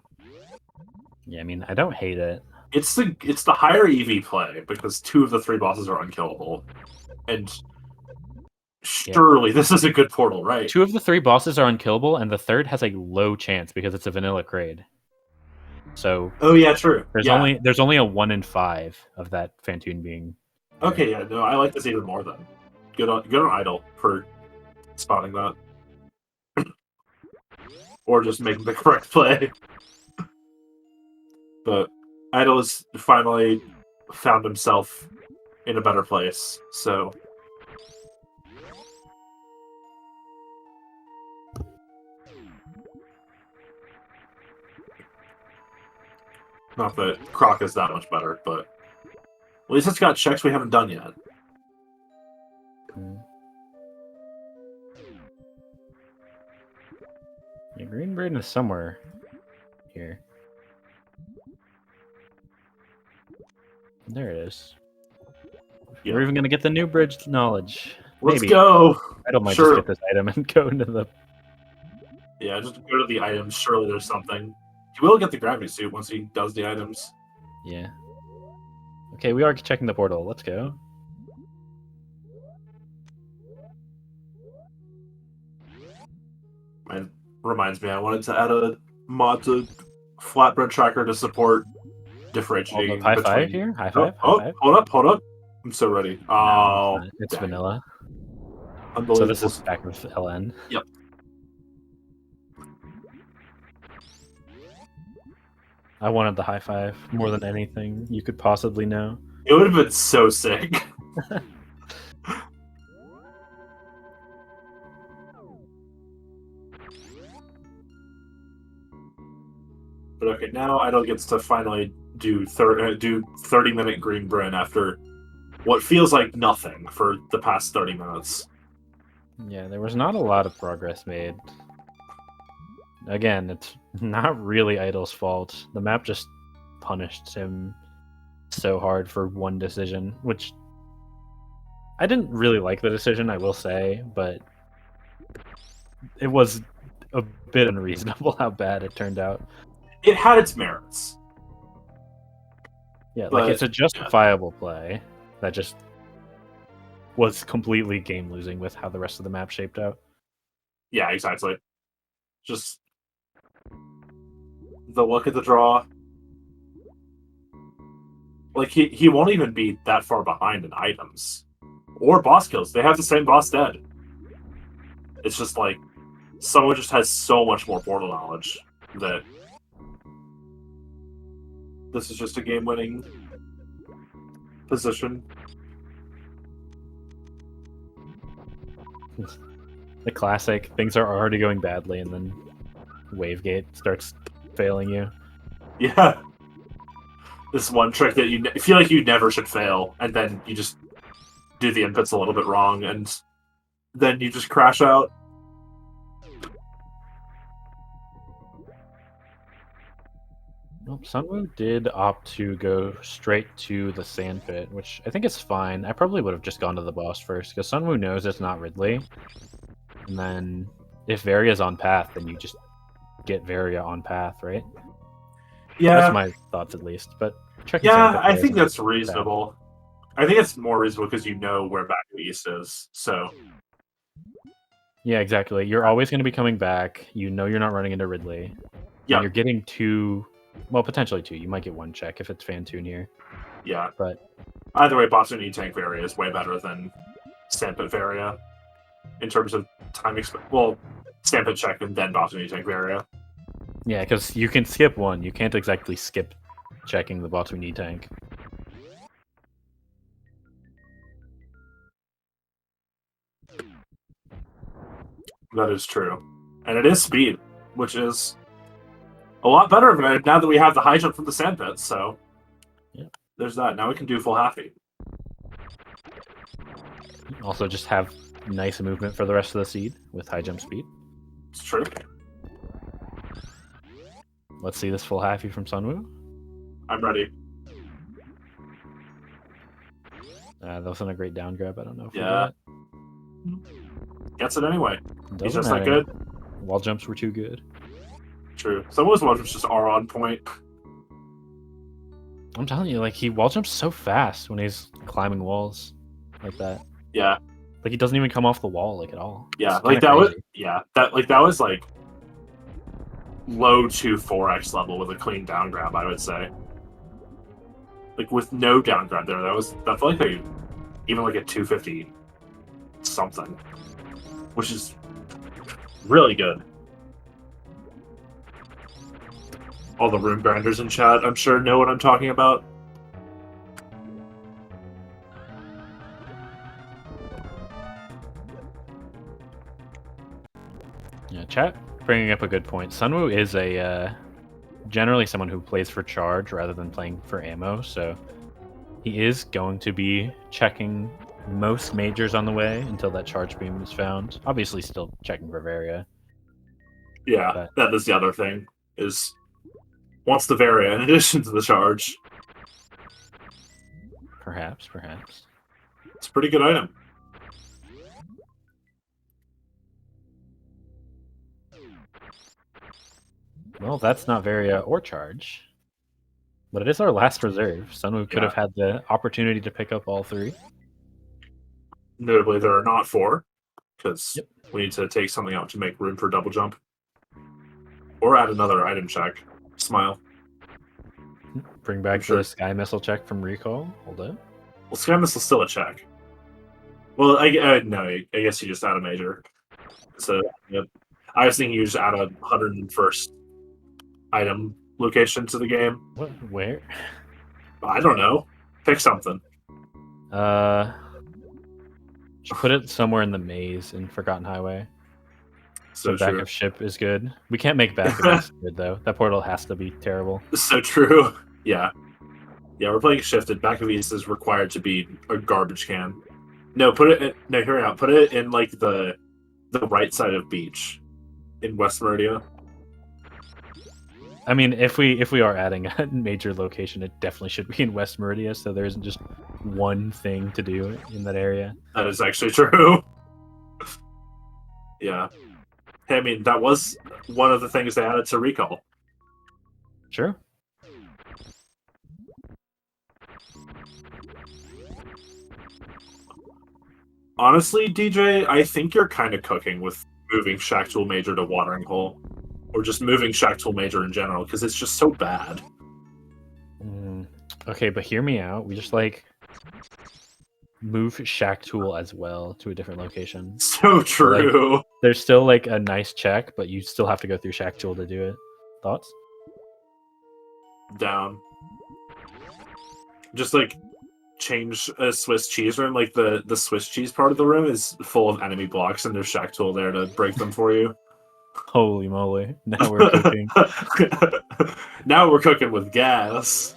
S2: Yeah, I mean, I don't hate it.
S1: It's the higher EV play, because 2 of the 3 bosses are unkillable. And surely this is a good portal, right?
S2: 2 of the 3 bosses are unkillable, and the third has a low chance because it's a vanilla grade. So
S1: Oh yeah, true.
S2: there's only a 1 in 5 of that Phantoon being.
S1: Okay, yeah, no, I like this even more then. Good on Idle for spotting that. or just making the correct play. But Idle has finally found himself in a better place, so... Not that Croc is that much better, but at least it's got checks we haven't done yet.
S2: Yeah, Green Brain is somewhere here. There it is.
S1: Yeah.
S2: We're even gonna get the new bridge knowledge.
S1: Let's
S2: Maybe.
S1: go!
S2: I don't mind
S1: Sure.
S2: just get this item and go into the...
S1: Yeah, just go to the items. Surely there's something. He will get the gravity suit once he does the items.
S2: Yeah. Okay, we are checking the portal. Let's go.
S1: It reminds me, I wanted to add a mod to Flatbread Tracker to support differentiating
S2: High
S1: between...
S2: five here? High
S1: Oh,
S2: five?
S1: oh,
S2: High five?
S1: hold up. I'm so ready. Oh,
S2: No, it's
S1: dang.
S2: vanilla.
S1: Unbelievable.
S2: So this is back with LN.
S1: Yep.
S2: I wanted the high five more than anything you could possibly know.
S1: It would have been so sick. But okay, now Idle gets to finally do 30-minute Green Bryn after what feels like nothing for the past 30 minutes.
S2: Yeah, there was not a lot of progress made. Again, it's not really Idle's fault. The map just punished him so hard for one decision, which I didn't really like the decision, I will say, but it was a bit unreasonable how bad it turned out.
S1: It had its merits.
S2: Yeah,
S1: But,
S2: like it's a justifiable play that just was completely game losing with how the rest of the map shaped out.
S1: Yeah, exactly. Just the look at the draw. Like, he won't even be that far behind in items. Or boss kills. They have the same boss dead. It's just like, someone just has so much more portal knowledge that this is just a game-winning position.
S2: The classic, things are already going badly, and then Wavegate starts failing you.
S1: Yeah. This one trick that you feel like you never should fail, and then you just do the inputs a little bit wrong, and then you just crash out.
S2: Well, SunWu did opt to go straight to the sand pit, which I think is fine. I probably would have just gone to the boss first, because SunWu knows it's not Ridley. And then if Varia's on path, then you just get Varia on path, right?
S1: Yeah.
S2: That's my thoughts, at least. But checking
S1: Yeah,
S2: sand pit
S1: I think
S2: isn't
S1: that's reasonable. I think it's more reasonable because you know where Back to the East is, so...
S2: Yeah, exactly. You're always going to be coming back. You know you're not running into Ridley.
S1: Yeah.
S2: And you're getting two... Well, potentially two. You might get one check if it's Fantune here.
S1: Yeah.
S2: But
S1: either way, Bossuni Tank Varia is way better than Stampit Varia in terms of time well, Stampit check and then Bossuni Tank Varia.
S2: yeah, because you can skip one. You can't exactly skip checking the Botsuni tank.
S1: That is true. And it is speed, which is a lot better now that we have the high jump from the sandpit, so
S2: yeah.
S1: There's that. Now we can do full halfie.
S2: Also just have nice movement for the rest of the seed with high jump speed.
S1: It's true.
S2: Let's see this full halfie from SunWu.
S1: I'm ready.
S2: That wasn't a great down grab. I don't know if
S1: Yeah. Gets it anyway. He's just that good.
S2: Wall jumps were too good.
S1: True. Some of his wall jumps just are on point.
S2: I'm telling you, like, he wall jumps so fast when he's climbing walls like that.
S1: Yeah.
S2: Like, he doesn't even come off the wall, like, at all.
S1: Yeah,
S2: It's
S1: like
S2: kinda
S1: that was
S2: crazy.
S1: that was like low to 4x level with a clean down grab, I would say. Like with no down grab there, that felt like even like a 250 something. Which is really good. All the room grinders in chat, I'm sure, know what I'm talking about.
S2: Yeah, chat bringing up a good point. SunWu is a generally someone who plays for charge rather than playing for ammo, so he is going to be checking most majors on the way until that charge beam is found. Obviously, still checking for Varia.
S1: Yeah,
S2: But
S1: that is the other thing, is wants the Varia in addition to the charge.
S2: perhaps.
S1: It's a pretty good item.
S2: Well, that's not Varia or charge. But it is our last reserve. SunWu could have had the opportunity to pick up all three.
S1: Notably, there are not 4, because we need to take something out to make room for double jump. Or add another item check. Smile.
S2: Bring back the Sky Missile check from Recall. Hold up.
S1: Well, Sky Missile's still a check. Well, no, I guess you just add a major. So, yep. I was thinking you just add a 101st item location to the game.
S2: What? Where?
S1: I don't know. Pick something.
S2: Should put it somewhere in the maze in Forgotten Highway.
S1: So
S2: back
S1: true.
S2: of ship is good. We can't make back of East good though. That portal has to be terrible.
S1: So true. Yeah. Yeah, we're playing shifted. Back of East is required to be a garbage can. No, put it in, no, hear me out. Put it in like the right side of beach in West Meridia.
S2: I mean, if we are adding a major location, it definitely should be in West Meridia, so there isn't just one thing to do in that area.
S1: That is actually true. Yeah. Hey, I mean, that was one of the things they added to Recall.
S2: Sure.
S1: Honestly, DJ, I think you're kind of cooking with moving Shack Tool Major to Watering Hole. Or just moving Shack Tool Major in general, because it's just so bad.
S2: Okay, but hear me out. We just, like, move Shack Tool as well to a different location.
S1: So true.
S2: So, like, there's still, like, a nice check, but you still have to go through Shack Tool to do it. Thoughts?
S1: Down. Just, like, change a Swiss cheese room. Like, the Swiss cheese part of the room is full of enemy blocks, and there's Shack Tool there to break them for you.
S2: Holy moly. Now we're cooking.
S1: Now we're cooking with gas.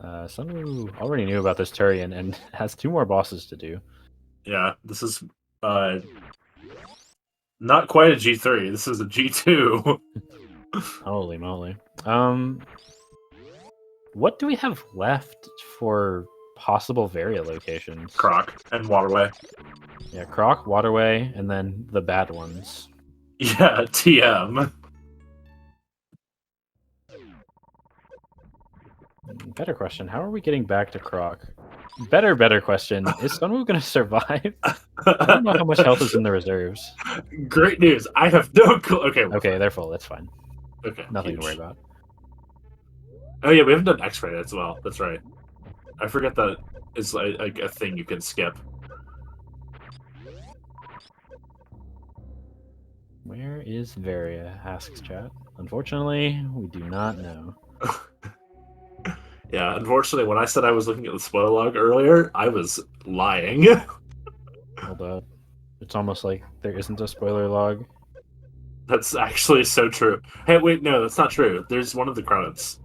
S2: SunWu already knew about this Turian and has 2 more bosses to do.
S1: Yeah, this is not quite a G3. This is a G2.
S2: Holy moly. What do we have left for possible Varia locations?
S1: Croc and Waterway.
S2: Yeah, Croc, Waterway, and then the bad ones.
S1: Yeah, TM.
S2: Better question. How are we getting back to Croc? Better question. Is SunWu going to survive? I don't know how much health is in the reserves.
S1: Great news. I have no clue.
S2: Okay, they're full. That's fine.
S1: Okay.
S2: Nothing to worry about.
S1: Oh, yeah, we haven't done X-ray as well. That's right. I forget that it's like a thing you can skip.
S2: Where is Varia? Asks chat. Unfortunately, we do not know.
S1: Yeah, unfortunately, when I said I was looking at the spoiler log earlier, I was lying.
S2: Hold up. It's almost like there isn't a spoiler log.
S1: That's actually so true. Hey, wait, no, that's not true. There's one of the credits.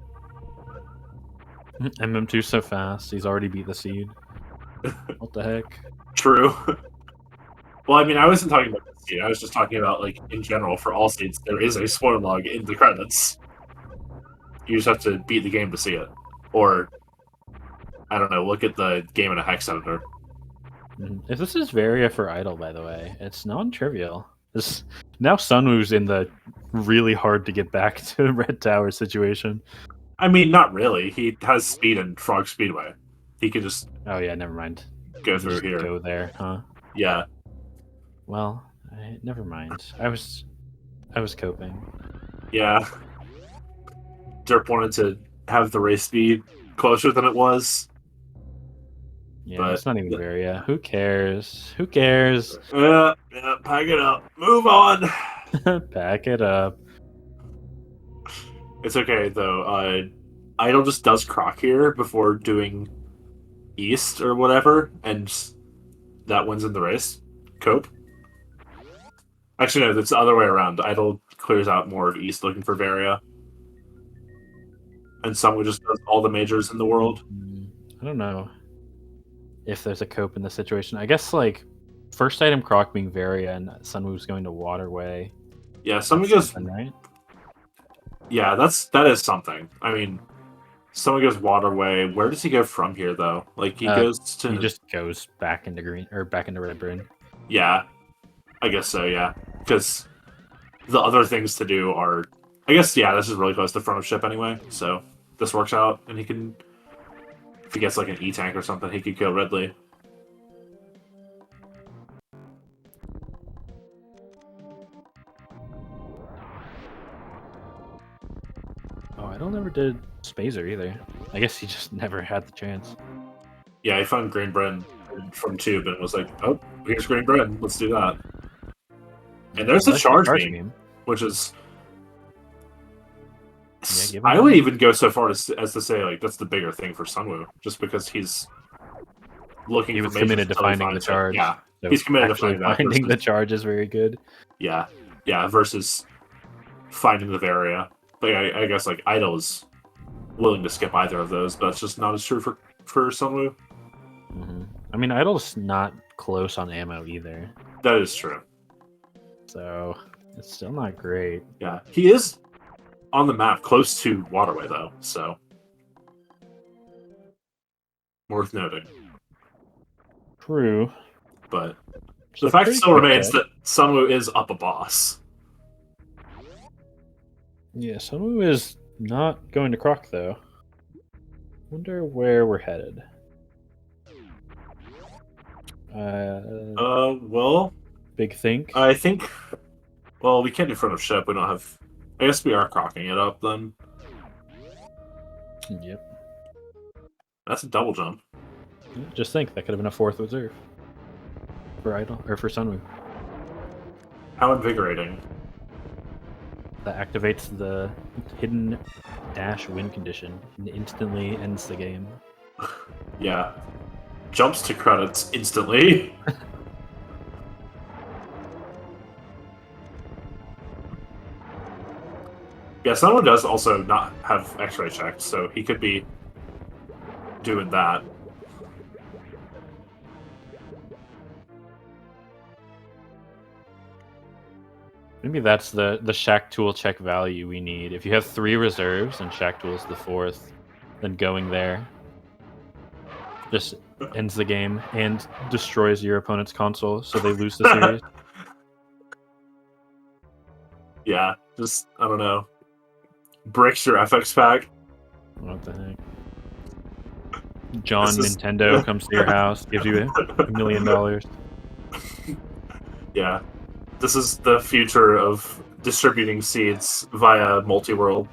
S2: MM2 so fast, he's already beat the seed. What the heck?
S1: True. Well, I mean, I wasn't talking about the seed. I was just talking about, like, in general, for all seeds, there is a spoiler log in the credits. You just have to beat the game to see it. Or, I don't know, look at the game in a hex editor.
S2: If this is Varia for Idle, by the way, it's non-trivial. Now SunWu's in the really hard to get back to Red Tower situation.
S1: I mean, not really. He has speed in Frog Speedway. He can just...
S2: Oh yeah, never mind.
S1: Go through here.
S2: Go there, huh?
S1: Yeah.
S2: Well, never mind. I was coping.
S1: Yeah. Derp wanted to have the race speed closer than it was.
S2: Yeah,
S1: but
S2: it's not even Varia. Who cares? Who cares?
S1: Yeah, pack it up. Move on.
S2: Back it up.
S1: It's okay though. Idle just does Croc here before doing East or whatever, and that wins in the race. Cope. Actually, no, it's the other way around. Idle clears out more of East looking for Varia. And someone just does all the majors in the world.
S2: I don't know if there's a cope in the situation. I guess, like, first item Croc being Varia and SunWu's going to Waterway.
S1: Yeah, someone goes...
S2: right?
S1: Yeah, that is something. I mean, someone goes Waterway. Where does he go from here, though? Like, he goes to...
S2: He just goes back into green, or back into Red Bryn.
S1: Yeah, I guess so, yeah. Because the other things to do are... I guess, yeah, this is really close to front of ship anyway, so this works out, and he can... If he gets, like, an E-tank or something, he could kill Ridley.
S2: Oh, Idle never did Spazer either. I guess he just never had the chance.
S1: Yeah, he found Green Bren from Tube and was like, oh, here's Green Bren, let's do that. And there's the charge beam, which is... Yeah, I would even go so far as to say, like, that's the bigger thing for SunWu, just because he's looking
S2: he was committed to finding the charge.
S1: Yeah, so he's committed to
S2: finding the charge is very good.
S1: Yeah, yeah, versus finding the Varia. But I guess, like, Idle is willing to skip either of those, but it's just not as true for SunWu.
S2: I mean, Idle's not close on ammo either.
S1: That is true.
S2: So, it's still not great.
S1: Yeah, he is on the map close to Waterway, though, so worth noting.
S2: True.
S1: But the fact still remains that SunWu is up a boss.
S2: Yeah, SunWu is not going to Croc, though. Wonder where we're headed.
S1: Well...
S2: Big think?
S1: I think... Well, we can't do front of ship, we don't have... I guess we are crocking it up, then.
S2: Yep.
S1: That's a double jump.
S2: Just think, that could have been a 4th reserve. For Idle, or for SunWu.
S1: How invigorating.
S2: That activates the hidden dash win condition and instantly ends the game.
S1: Yeah. Jumps to credits instantly. Yeah, someone does also not have X-ray checked, so he could be doing that.
S2: Maybe that's the Shack Tool check value we need. If you have 3 reserves and Shack Tool's the 4th, then going there just ends the game and destroys your opponent's console, so they lose the series.
S1: Yeah, just, I don't know. Bricks your FX pack.
S2: What the heck? John Nintendo comes to your house, gives you $1 million.
S1: Yeah. This is the future of distributing seeds via multi-world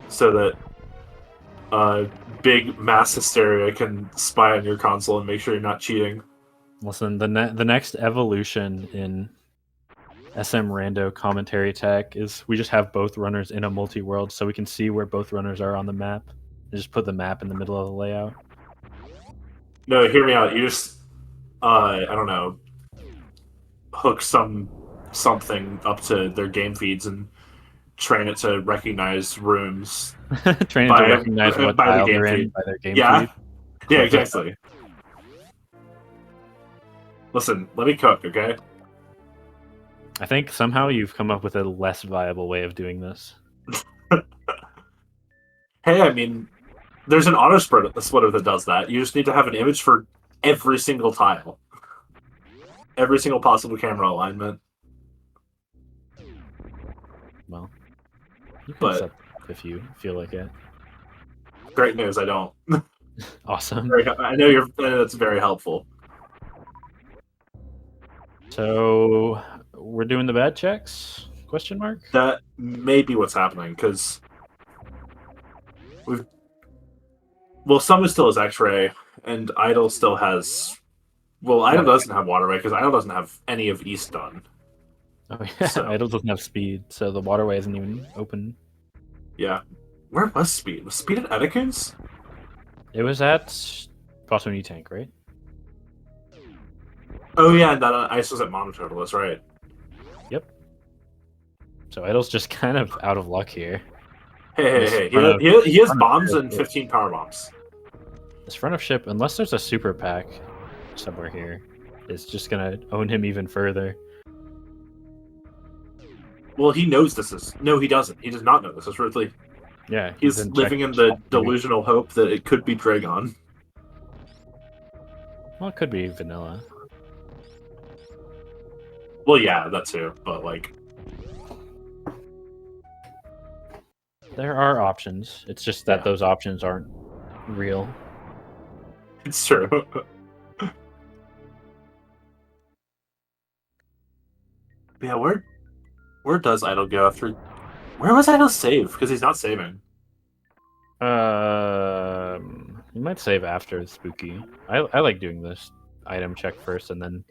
S1: so that big mass hysteria can spy on your console and make sure you're not cheating.
S2: Listen, the next evolution in SM Rando commentary tech is we just have both runners in a multi-world so we can see where both runners are on the map. And just put the map in the middle of the layout.
S1: No, hear me out. You just, I don't know, hook something up to their game feeds and train it to recognize rooms.
S2: Train it to recognize what tile they're in by their game feed.
S1: Yeah, exactly. Listen, let me cook, okay?
S2: I think somehow you've come up with a less viable way of doing this.
S1: Hey, I mean, there's an auto splitter that does that. You just need to have an image for every single tile. Every single possible camera alignment.
S2: Well, you can set if you feel like it.
S1: Great news, I don't.
S2: Awesome.
S1: I know that's very helpful.
S2: So, we're doing the bad checks? Question mark?
S1: That may be what's happening, because Summer still has X-ray, and Idle still has... Well, Idle doesn't have Waterway, because Idle doesn't have any of East done.
S2: Oh yeah,
S1: So
S2: Idle doesn't have speed, so the waterway isn't even open.
S1: yeah, where was Speed? Was Speed at Etiquette's?
S2: It was at Boston U Tank, right?
S1: Oh yeah, and that Ice was at Monoturtle. That's right.
S2: Yep. So Idle's just kind of out of luck here.
S1: Hey!
S2: Front of,
S1: He has
S2: front of
S1: bombs
S2: ship,
S1: and 15 power bombs.
S2: this front of ship, unless there's a super pack somewhere here, is just gonna own him even further.
S1: Well, he knows this is. No, he doesn't. He does not know this is Ridley.
S2: Yeah,
S1: He's living in the delusional hope that it could be Dragon.
S2: Well, it could be vanilla.
S1: Well, yeah, that too. But like,
S2: There are options. It's just that those options aren't real.
S1: it's true. Yeah, where does Idle go after? Where was Idle save? Because he's not saving.
S2: You might save after spooky. I like doing this item check first and then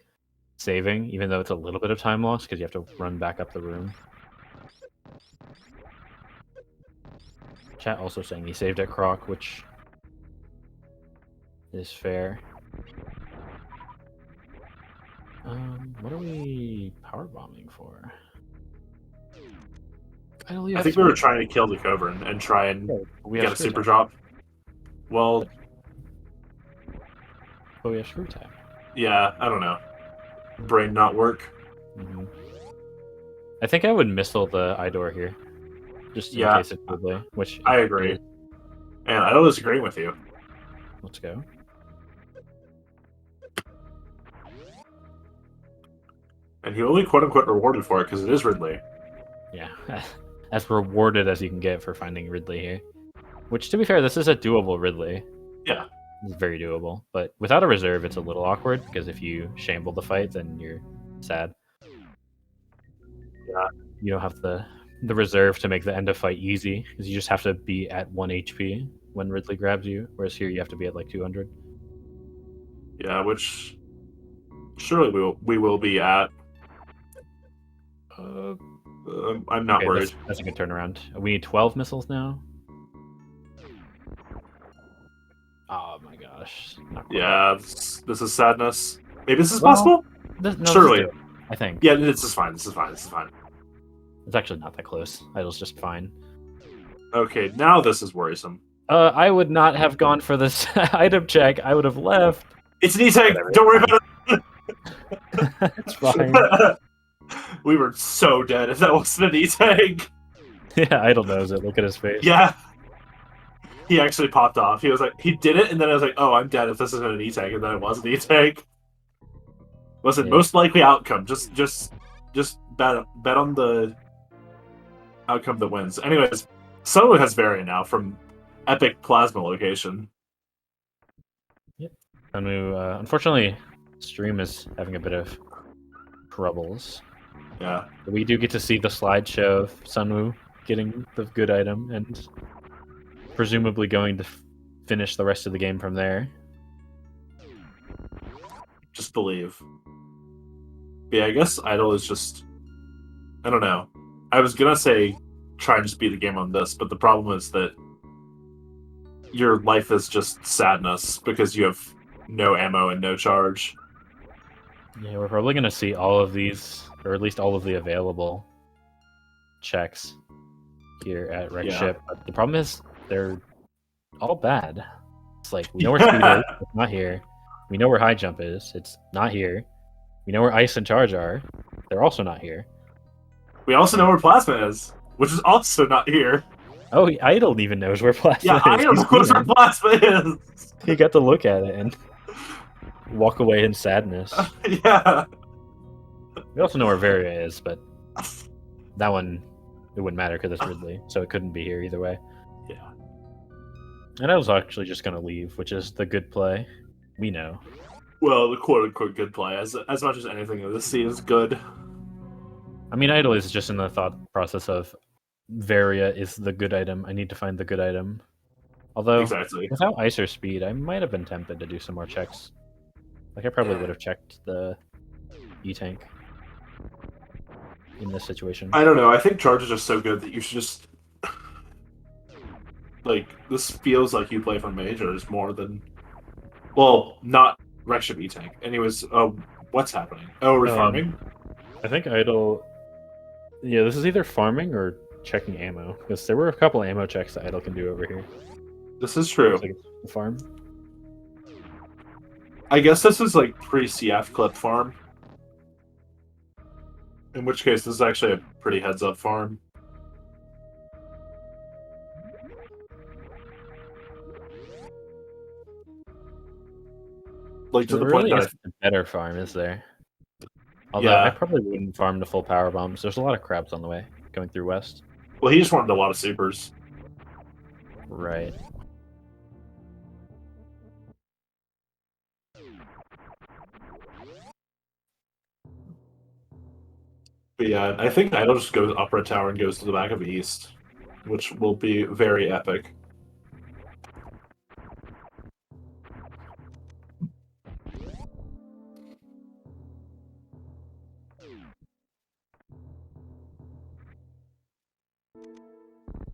S2: saving, even though it's a little bit of time loss because you have to run back up the room. Chat also saying he saved at Croc, which is fair. What are we power bombing for?
S1: I think we were trying to kill the Cobra and try and get a super drop. Well,
S2: but we have screw tag.
S1: Yeah, I don't know. Brain not work.
S2: Mm-hmm. I think I would missile the Idor here, just in case it's Ridley. Which
S1: I agree, and I don't disagree with you.
S2: Let's go.
S1: And he only quote unquote rewarded for it because it is Ridley.
S2: Yeah, as rewarded as you can get for finding Ridley here. Which, to be fair, this is a doable Ridley.
S1: Yeah.
S2: It's very doable. But without a reserve, it's a little awkward, because if you shamble the fight, then you're sad.
S1: Yeah.
S2: You don't have the reserve to make the end of fight easy, because you just have to be at 1 HP when Ridley grabs you, whereas here you have to be at like 200.
S1: Yeah, which surely we will be at. I'm not worried.
S2: That's a good turnaround. We need 12 missiles now. Oh my gosh.
S1: Yeah, this is sadness. Maybe this is possible?
S2: No,
S1: surely.
S2: I think.
S1: Yeah, this is fine. This is fine.
S2: It's actually not that close. Idle's just fine.
S1: Okay, now this is worrisome.
S2: I would not have gone for this item check. I would have left.
S1: It's an E-Tank! Don't worry about
S2: it! It's fine.
S1: We were so dead if that wasn't an E-Tank.
S2: Yeah, Idle knows it. Look at his face.
S1: Yeah. He actually popped off. He was like, he did it, and then I was like, oh, I'm dead if this isn't an E-Tank, and then it was an E-Tank. Listen, most likely outcome. Just bet on the outcome that wins. Anyways, SunWu has Varian now from Epic Plasma location.
S2: Yep. SunWu, unfortunately, stream is having a bit of troubles.
S1: Yeah.
S2: We do get to see the slideshow of SunWu getting the good item and presumably going to finish the rest of the game from there.
S1: Just believe. Yeah, I guess Idle is just... I don't know. I was gonna say try and just beat the game on this, but the problem is that your life is just sadness because you have no ammo and no charge.
S2: Yeah, we're probably gonna see all of these, or at least all of the available checks here at Wreck Ship. But the problem is they're all bad. It's like, we know where speed is, it's not here. We know where high jump is, it's not here. We know where ice and charge are, they're also not here.
S1: We also know where plasma is, which is also not here.
S2: Oh, Idle even knows where plasma is.
S1: Yeah, Idle knows where plasma is.
S2: He got to look at it and walk away in sadness.
S1: Yeah.
S2: We also know where Varia is, but that one, it wouldn't matter because it's Ridley, so it couldn't be here either way.
S1: Yeah.
S2: And I was actually just going to leave, which is the good play. We know.
S1: Well, the quote-unquote good play, as much as anything in this scene is good.
S2: I mean, Idle is just in the thought process of Varia is the good item. I need to find the good item. Although, without ice or speed, I might have been tempted to do some more checks. Like, I probably would have checked the E-Tank. in this situation?
S1: I don't know. I think charge is just so good that you should just like this feels like you play for majors more than not Rexship E-Tank. Anyways, what's happening? Oh, we're farming?
S2: I think Idle. Yeah, this is either farming or checking ammo, because there were a couple ammo checks that Idle can do over here.
S1: This is true.
S2: Like the farm.
S1: I guess this is like pre-CF clip farm. In which case, this is actually a pretty heads-up farm. Like to the point
S2: really
S1: that
S2: isn't a better farm, is there? Although
S1: Yeah.
S2: I probably wouldn't farm the full power bombs. There's a lot of crabs on the way going through west.
S1: Well, he just farmed a lot of supers.
S2: Right.
S1: But yeah, I think Idle just goes up red tower and goes to the back of east, which will be very epic.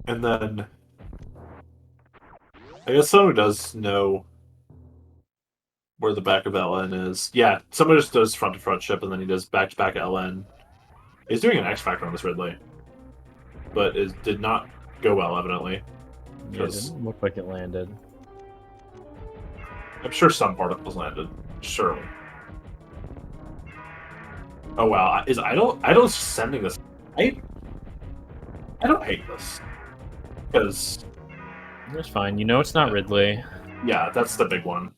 S1: And then I guess someone does know where the back of LN is. Yeah, someone just does front to front ship and then he does back to back LN. He's doing an X Factor on this Ridley, but it did not go well, evidently.
S2: Yeah, it didn't look like it landed.
S1: I'm sure some particles landed. Surely. Oh wow, is Idle's sending this? I don't hate this because
S2: It's fine. You know it's not Ridley.
S1: yeah, that's the big one.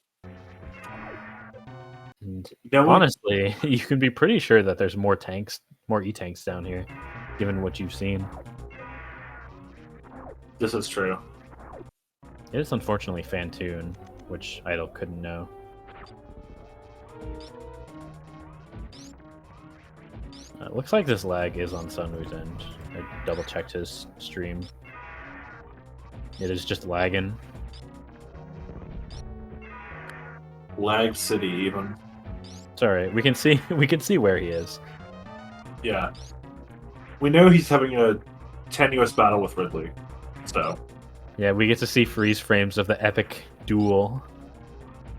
S2: And
S1: No
S2: honestly, you can be pretty sure that there's more tanks, more E-tanks down here, given what you've seen.
S1: This is true.
S2: It is unfortunately Fantoon, which Idle couldn't know. It looks like this lag is on SunWu's end. I double checked his stream. It is just lagging.
S1: Lag City even.
S2: It's alright. We can see where he is.
S1: Yeah. We know he's having a tenuous battle with Ridley. So
S2: Yeah, we get to see freeze frames of the epic duel.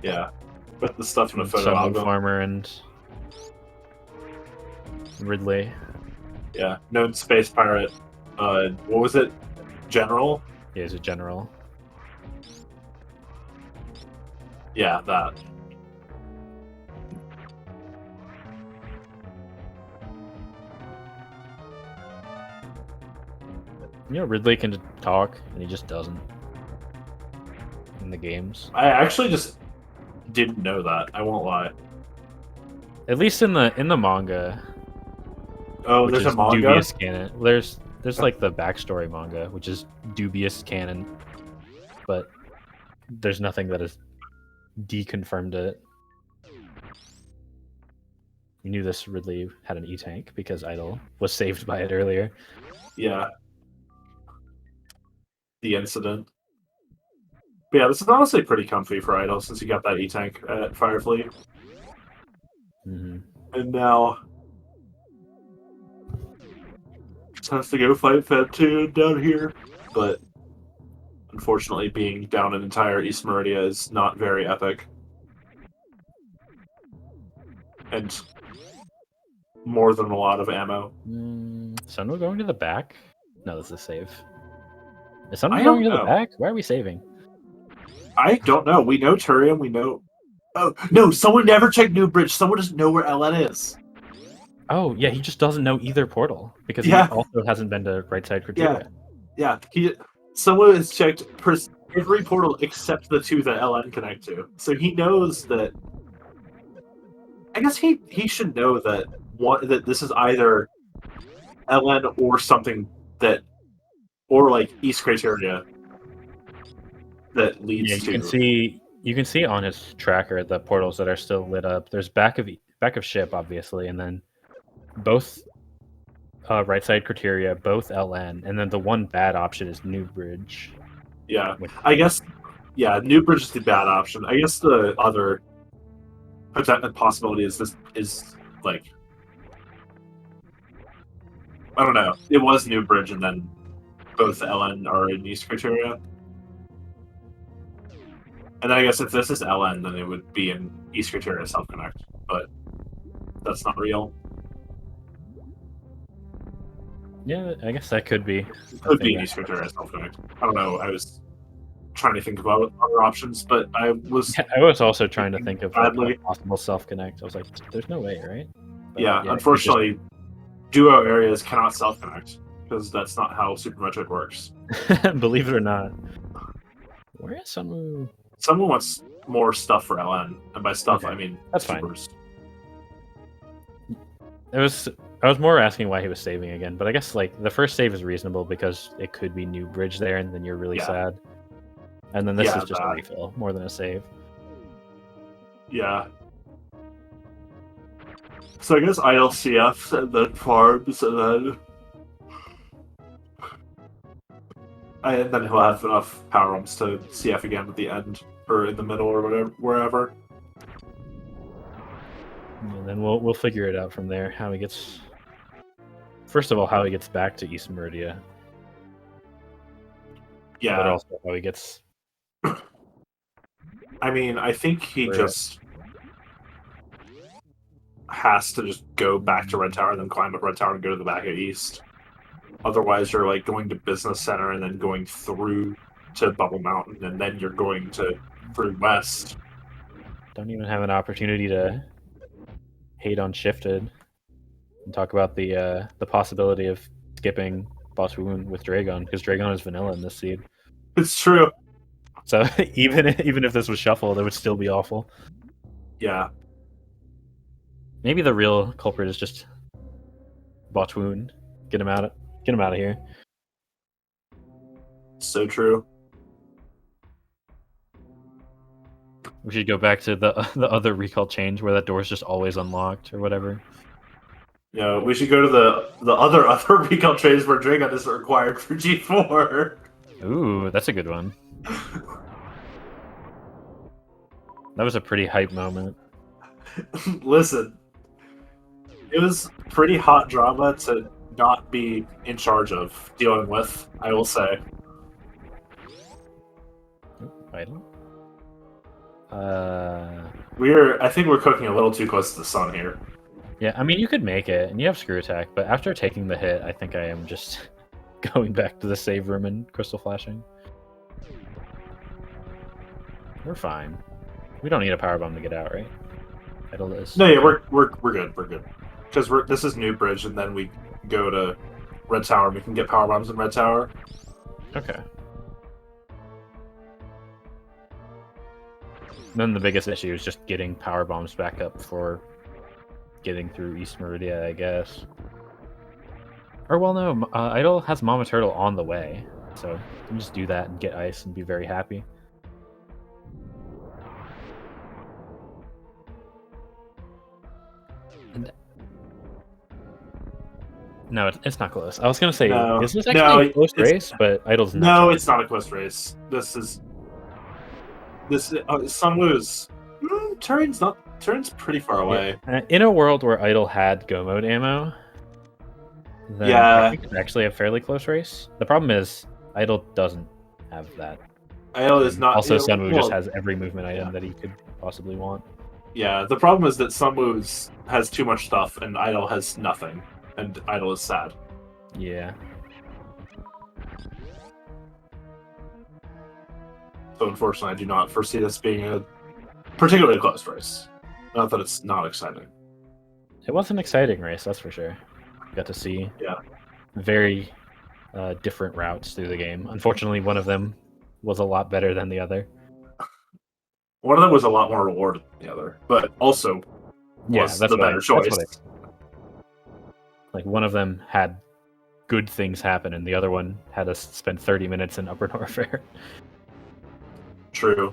S1: yeah. With the stuff in the photo album.
S2: SunWuFarmer and Ridley.
S1: Yeah. Known space pirate. What was it? General?
S2: Yeah, he's a general.
S1: Yeah, that.
S2: You know, Ridley can talk, and he just doesn't. In the games.
S1: I actually just didn't know that. I won't lie.
S2: At least in the manga.
S1: Oh,
S2: Which
S1: there's
S2: is
S1: a manga?
S2: dubious canon. There's like the backstory manga, which is dubious canon, but there's nothing that has deconfirmed it. You knew this Ridley had an E-tank because Idle was saved by it earlier.
S1: Yeah. The incident. But yeah, this is honestly pretty comfy for Idle since he got that E-Tank at Firefleet.
S2: Mm-hmm.
S1: And now just has to go fight Fantoon down here. But unfortunately, being down an entire East Meridia is not very epic. And more than a lot of ammo.
S2: SunWu going to the back? No, this is save. Is SunWu
S1: I
S2: going
S1: don't
S2: to the
S1: know.
S2: back? Why are we saving?
S1: I don't know. We know Turium, we know... Oh, no, someone never checked New Bridge. Someone doesn't know where LN is.
S2: Oh, yeah, he just doesn't know either portal because
S1: Yeah.
S2: he also hasn't been to right side criteria.
S1: Yeah, someone has checked every portal except the two that LN connect to. So he knows that... I guess he should know that that this is either LN or something that... Or, like, East criteria that leads
S2: Yeah,
S1: to...
S2: you can see on his tracker the portals that are still lit up. There's back of ship, obviously, and then both right side criteria, both LN, and then the one bad option is New Bridge.
S1: Yeah, I guess, yeah, New Bridge is the bad option. I guess the other possibility is this is, like, I don't know. It was New Bridge, and then both LN are in East criteria. And then I guess if this is LN, then it would be in East criteria self-connect, but that's not real.
S2: Yeah, I guess that could be.
S1: It could be in East criteria self-connect. I don't know. I was trying to think about other options, but I was.
S2: Yeah, I was also trying to think of like,
S1: badly.
S2: a possible self-connect. I was like, there's no way, right? But,
S1: Yeah, unfortunately, duo areas cannot self-connect because that's not how Super Metroid works.
S2: Believe it or not. Where is Sunwu?
S1: Someone wants more stuff for LN, and by stuff
S2: Okay,
S1: I mean
S2: that's
S1: supers.
S2: Fine. I was more asking why he was saving again, but I guess like the first save is reasonable because it could be New Bridge there, and then you're really sad. And then this is just a refill more than a save.
S1: Yeah. So I guess ILCF and then farms and then he'll have enough power ups to CF again at the end or in the middle or whatever, wherever.
S2: And then we'll figure it out from there. How he gets. First of all, how he gets back to East Meridia.
S1: Yeah.
S2: But also how he gets.
S1: I mean, I think he just has to just go back to Red Tower, then climb up Red Tower and go to the back of East. Otherwise, you're like going to Business Center and then going through to Bubble Mountain, and then you're going through West.
S2: Don't even have an opportunity to hate on Shifted and talk about the possibility of skipping Boss Wound with Dragon, because Dragon is vanilla in this seed.
S1: It's true.
S2: So even if this was shuffled, it would still be awful.
S1: Yeah.
S2: Maybe the real culprit is just Botch Wound. Get him out of here.
S1: So true.
S2: We should go back to the other recall change where that door is just always unlocked or whatever.
S1: Yeah, we should go to the other recall change where Dragon isn't required for G4.
S2: Ooh, that's a good one. That was a pretty hype moment.
S1: Listen, it was pretty hot drama to not be in charge of dealing with, I will say.
S2: Idle?
S1: I think we're cooking a little too close to the sun here.
S2: Yeah, I mean, you could make it, and you have Screw Attack, but after taking the hit, I think I am just going back to the save room and Crystal Flashing. We're fine. We don't need a Power Bomb to get out, right? Idle is.
S1: No, yeah, we're good. We're good. Because this is New Bridge, and then we go to Red Tower, and we can get Power Bombs in Red Tower.
S2: Okay. Then the biggest issue is just getting Power Bombs back up for getting through East Meridia, I guess. Or, well, no, Idle has Mama Turtle on the way, so you can just do that and get ice and be very happy. And... No, it's not close. I was going to say, is this actually a close race? But Idle's not.
S1: No, it's not a close race. This SunWu's Turin's pretty far away.
S2: Yeah. In a world where Idle had Go Mode ammo, then I think it's actually a fairly close race. The problem is Idle doesn't have that.
S1: Idle is not.
S2: Also, SunWu just has every movement item that he could possibly want.
S1: Yeah, the problem is that SunWu has too much stuff and Idle has nothing, and Idle is sad.
S2: Yeah.
S1: So unfortunately, I do not foresee this being a particularly close race. Not that it's not exciting.
S2: It was an exciting race, that's for sure. Got to see very different routes through the game. Unfortunately, one of them was a lot better than the other.
S1: One of them was a lot more rewarded than the other, but also was the better choice.
S2: Like, one of them had good things happen, and the other one had us spend 30 minutes in Upper Norfair.
S1: True.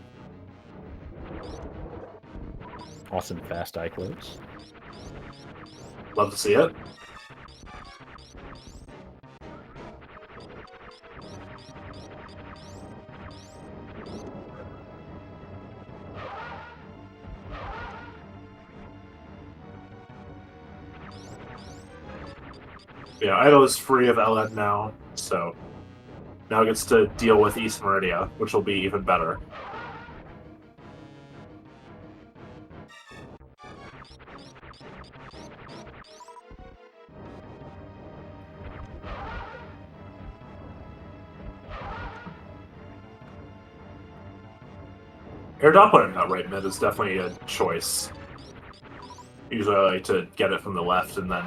S2: Awesome fast eye close.
S1: Love to see it. Yeah, Idle is free of LN now, so now it gets to deal with East Meridia, which will be even better. Air Doppler in that right mid is definitely a choice. Usually I like to get it from the left and then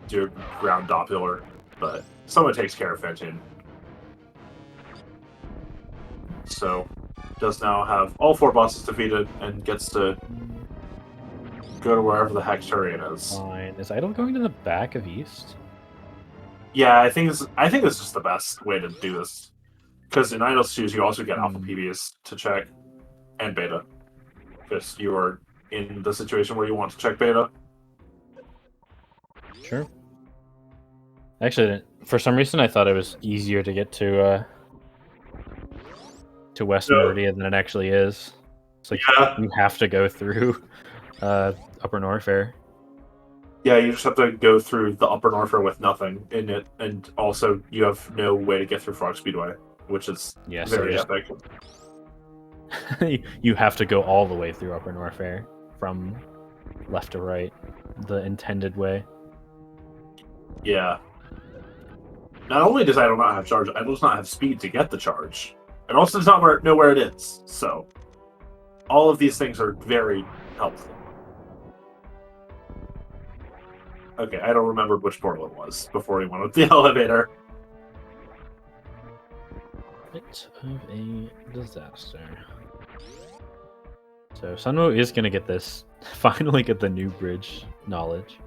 S1: do a ground Doppler, but someone takes care of Phantoon. So, does now have all 4 bosses defeated and gets to go to wherever the heck Turian is.
S2: Fine. Is Idle going to the back of East?
S1: Yeah, I think this is the best way to do this. Because in Idle's shoes, you also get alpha PBs to check and beta. Because you are in the situation where you want to check beta.
S2: Sure. Actually, for some reason, I thought it was easier to get to West Meridia than it actually is. It's like you have to go through Upper Norfair.
S1: Yeah, you just have to go through the Upper Norfair with nothing in it, and also you have no way to get through Frog Speedway, which is very epic.
S2: You have to go all the way through Upper Norfair from left to right, the intended way.
S1: Yeah. Not only does Idle not have charge, Idle does not have speed to get the charge. And also does not know where it is. So, all of these things are very helpful. Okay, I don't remember which portal it was before he went up the elevator.
S2: Bit of a disaster. So SunWu is going to get this, finally get the new bridge knowledge.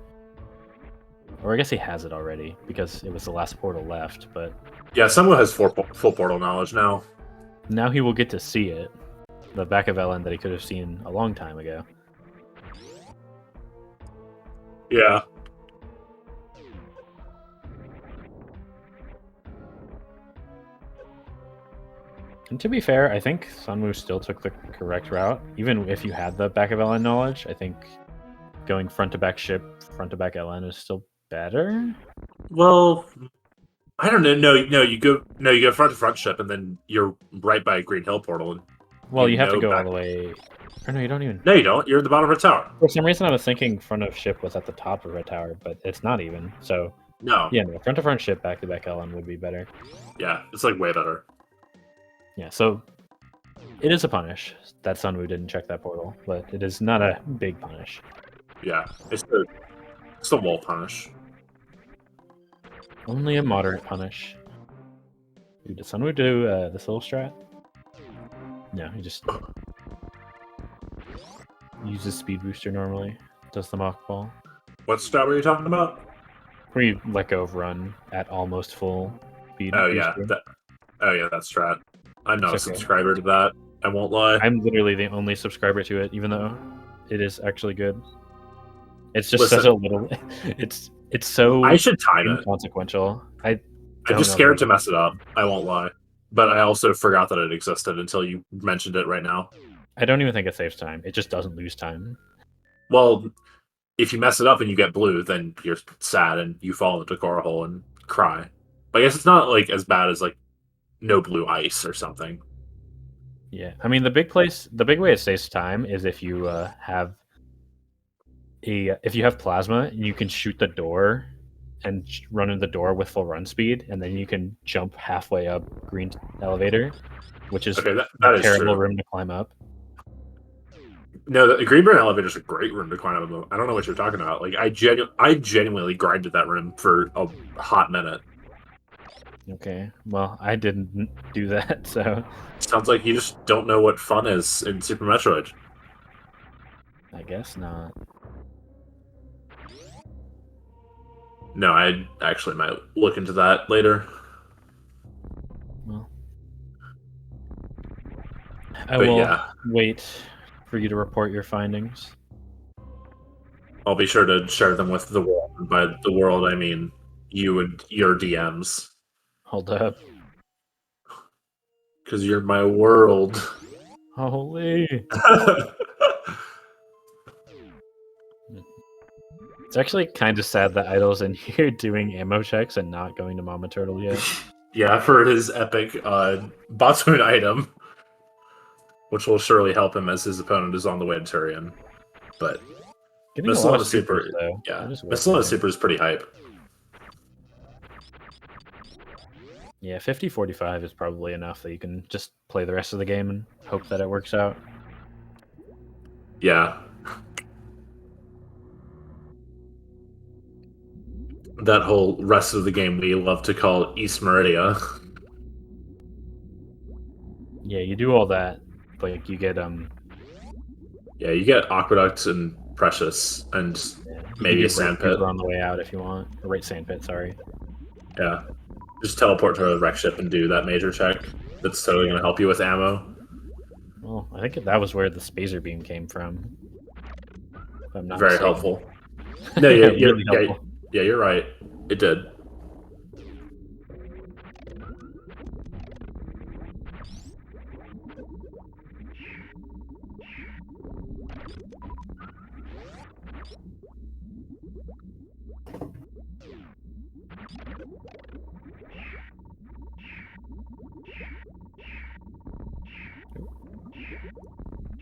S2: Or I guess he has it already, because it was the last portal left, but...
S1: Yeah, SunWu has full portal knowledge now.
S2: Now he will get to see it. The back of LN that he could have seen a long time ago.
S1: Yeah.
S2: And to be fair, I think SunWu still took the correct route. Even if you had the back of LN knowledge, I think going front to back ship, front to back LN is still better.
S1: Well, I don't know. No, you go front to front ship, and then you're right by Green Hill portal. And
S2: well, you have to go all the way. Or no, you don't even.
S1: No, you don't. You're at the bottom of Red Tower.
S2: For some reason, I was thinking front of ship was at the top of Red Tower, but it's not even. So
S1: no.
S2: Yeah, no, front to front ship, back to back LN would be better.
S1: Yeah, it's like way better.
S2: Yeah, so it is a punish that SunWu didn't check that portal, but it is not a big punish.
S1: Yeah, it's a wall punish.
S2: Only a moderate punish. Dude, did SunWu do this little strat? No, he just uses speed booster normally. Does the mock ball.
S1: What strat were you talking about?
S2: Where you let go of run at almost full speed.
S1: Oh yeah, that strat. I'm not a subscriber to that. I won't lie.
S2: I'm literally the only subscriber to it, even though it is actually good. It's just such a little. It's so.
S1: I should time it.
S2: Inconsequential.
S1: I'm just scared to mess it up. I won't lie, but I also forgot that it existed until you mentioned it right now.
S2: I don't even think it saves time. It just doesn't lose time.
S1: Well, if you mess it up and you get blue, then you're sad and you fall into the core hole and cry. But I guess it's not like as bad as like no blue ice or something.
S2: Yeah, I mean the big way it saves time is if you have plasma and you can shoot the door and run in the door with full run speed, and then you can jump halfway up green elevator, which is
S1: that
S2: a terrible room to climb up.
S1: No, the Greenburn elevator is a great room to climb up. I don't know what you're talking about. Like I genuinely grinded that room for a hot minute.
S2: Okay, well, I didn't do that, so...
S1: Sounds like you just don't know what fun is in Super Metroid.
S2: I guess not.
S1: No, I actually might look into that later.
S2: Well... I will wait for you to report your findings.
S1: I'll be sure to share them with the world. By the world, I mean you and your DMs.
S2: Hold up.
S1: Because you're my world.
S2: Holy. It's actually kind of sad that Idol's in here doing ammo checks and not going to Mama Turtle yet.
S1: Yeah, for his epic Botswoon item, which will surely help him as his opponent is on the way to Turian. But
S2: Getting a lot of
S1: Super,
S2: supers, though.
S1: yeah,
S2: Just
S1: Miscelona
S2: working
S1: Super is pretty hype.
S2: Yeah, 50-45 is probably enough that you can just play the rest of the game and hope that it works out.
S1: Yeah. That whole rest of the game we love to call East Meridia.
S2: Yeah, you do all that, but like, you get
S1: Yeah, you get Aqueduct and Precious, and maybe a Sandpit
S2: on the way out if you want. Or right Sandpit, sorry.
S1: Yeah. Just teleport to a wreck ship and do that major check. That's totally going to help you with ammo.
S2: Well, I think that was where the Spazer Beam came from. If I'm not
S1: Very
S2: mistaken.
S1: helpful. No, yeah,
S2: Really helpful.
S1: yeah, you're right. It did.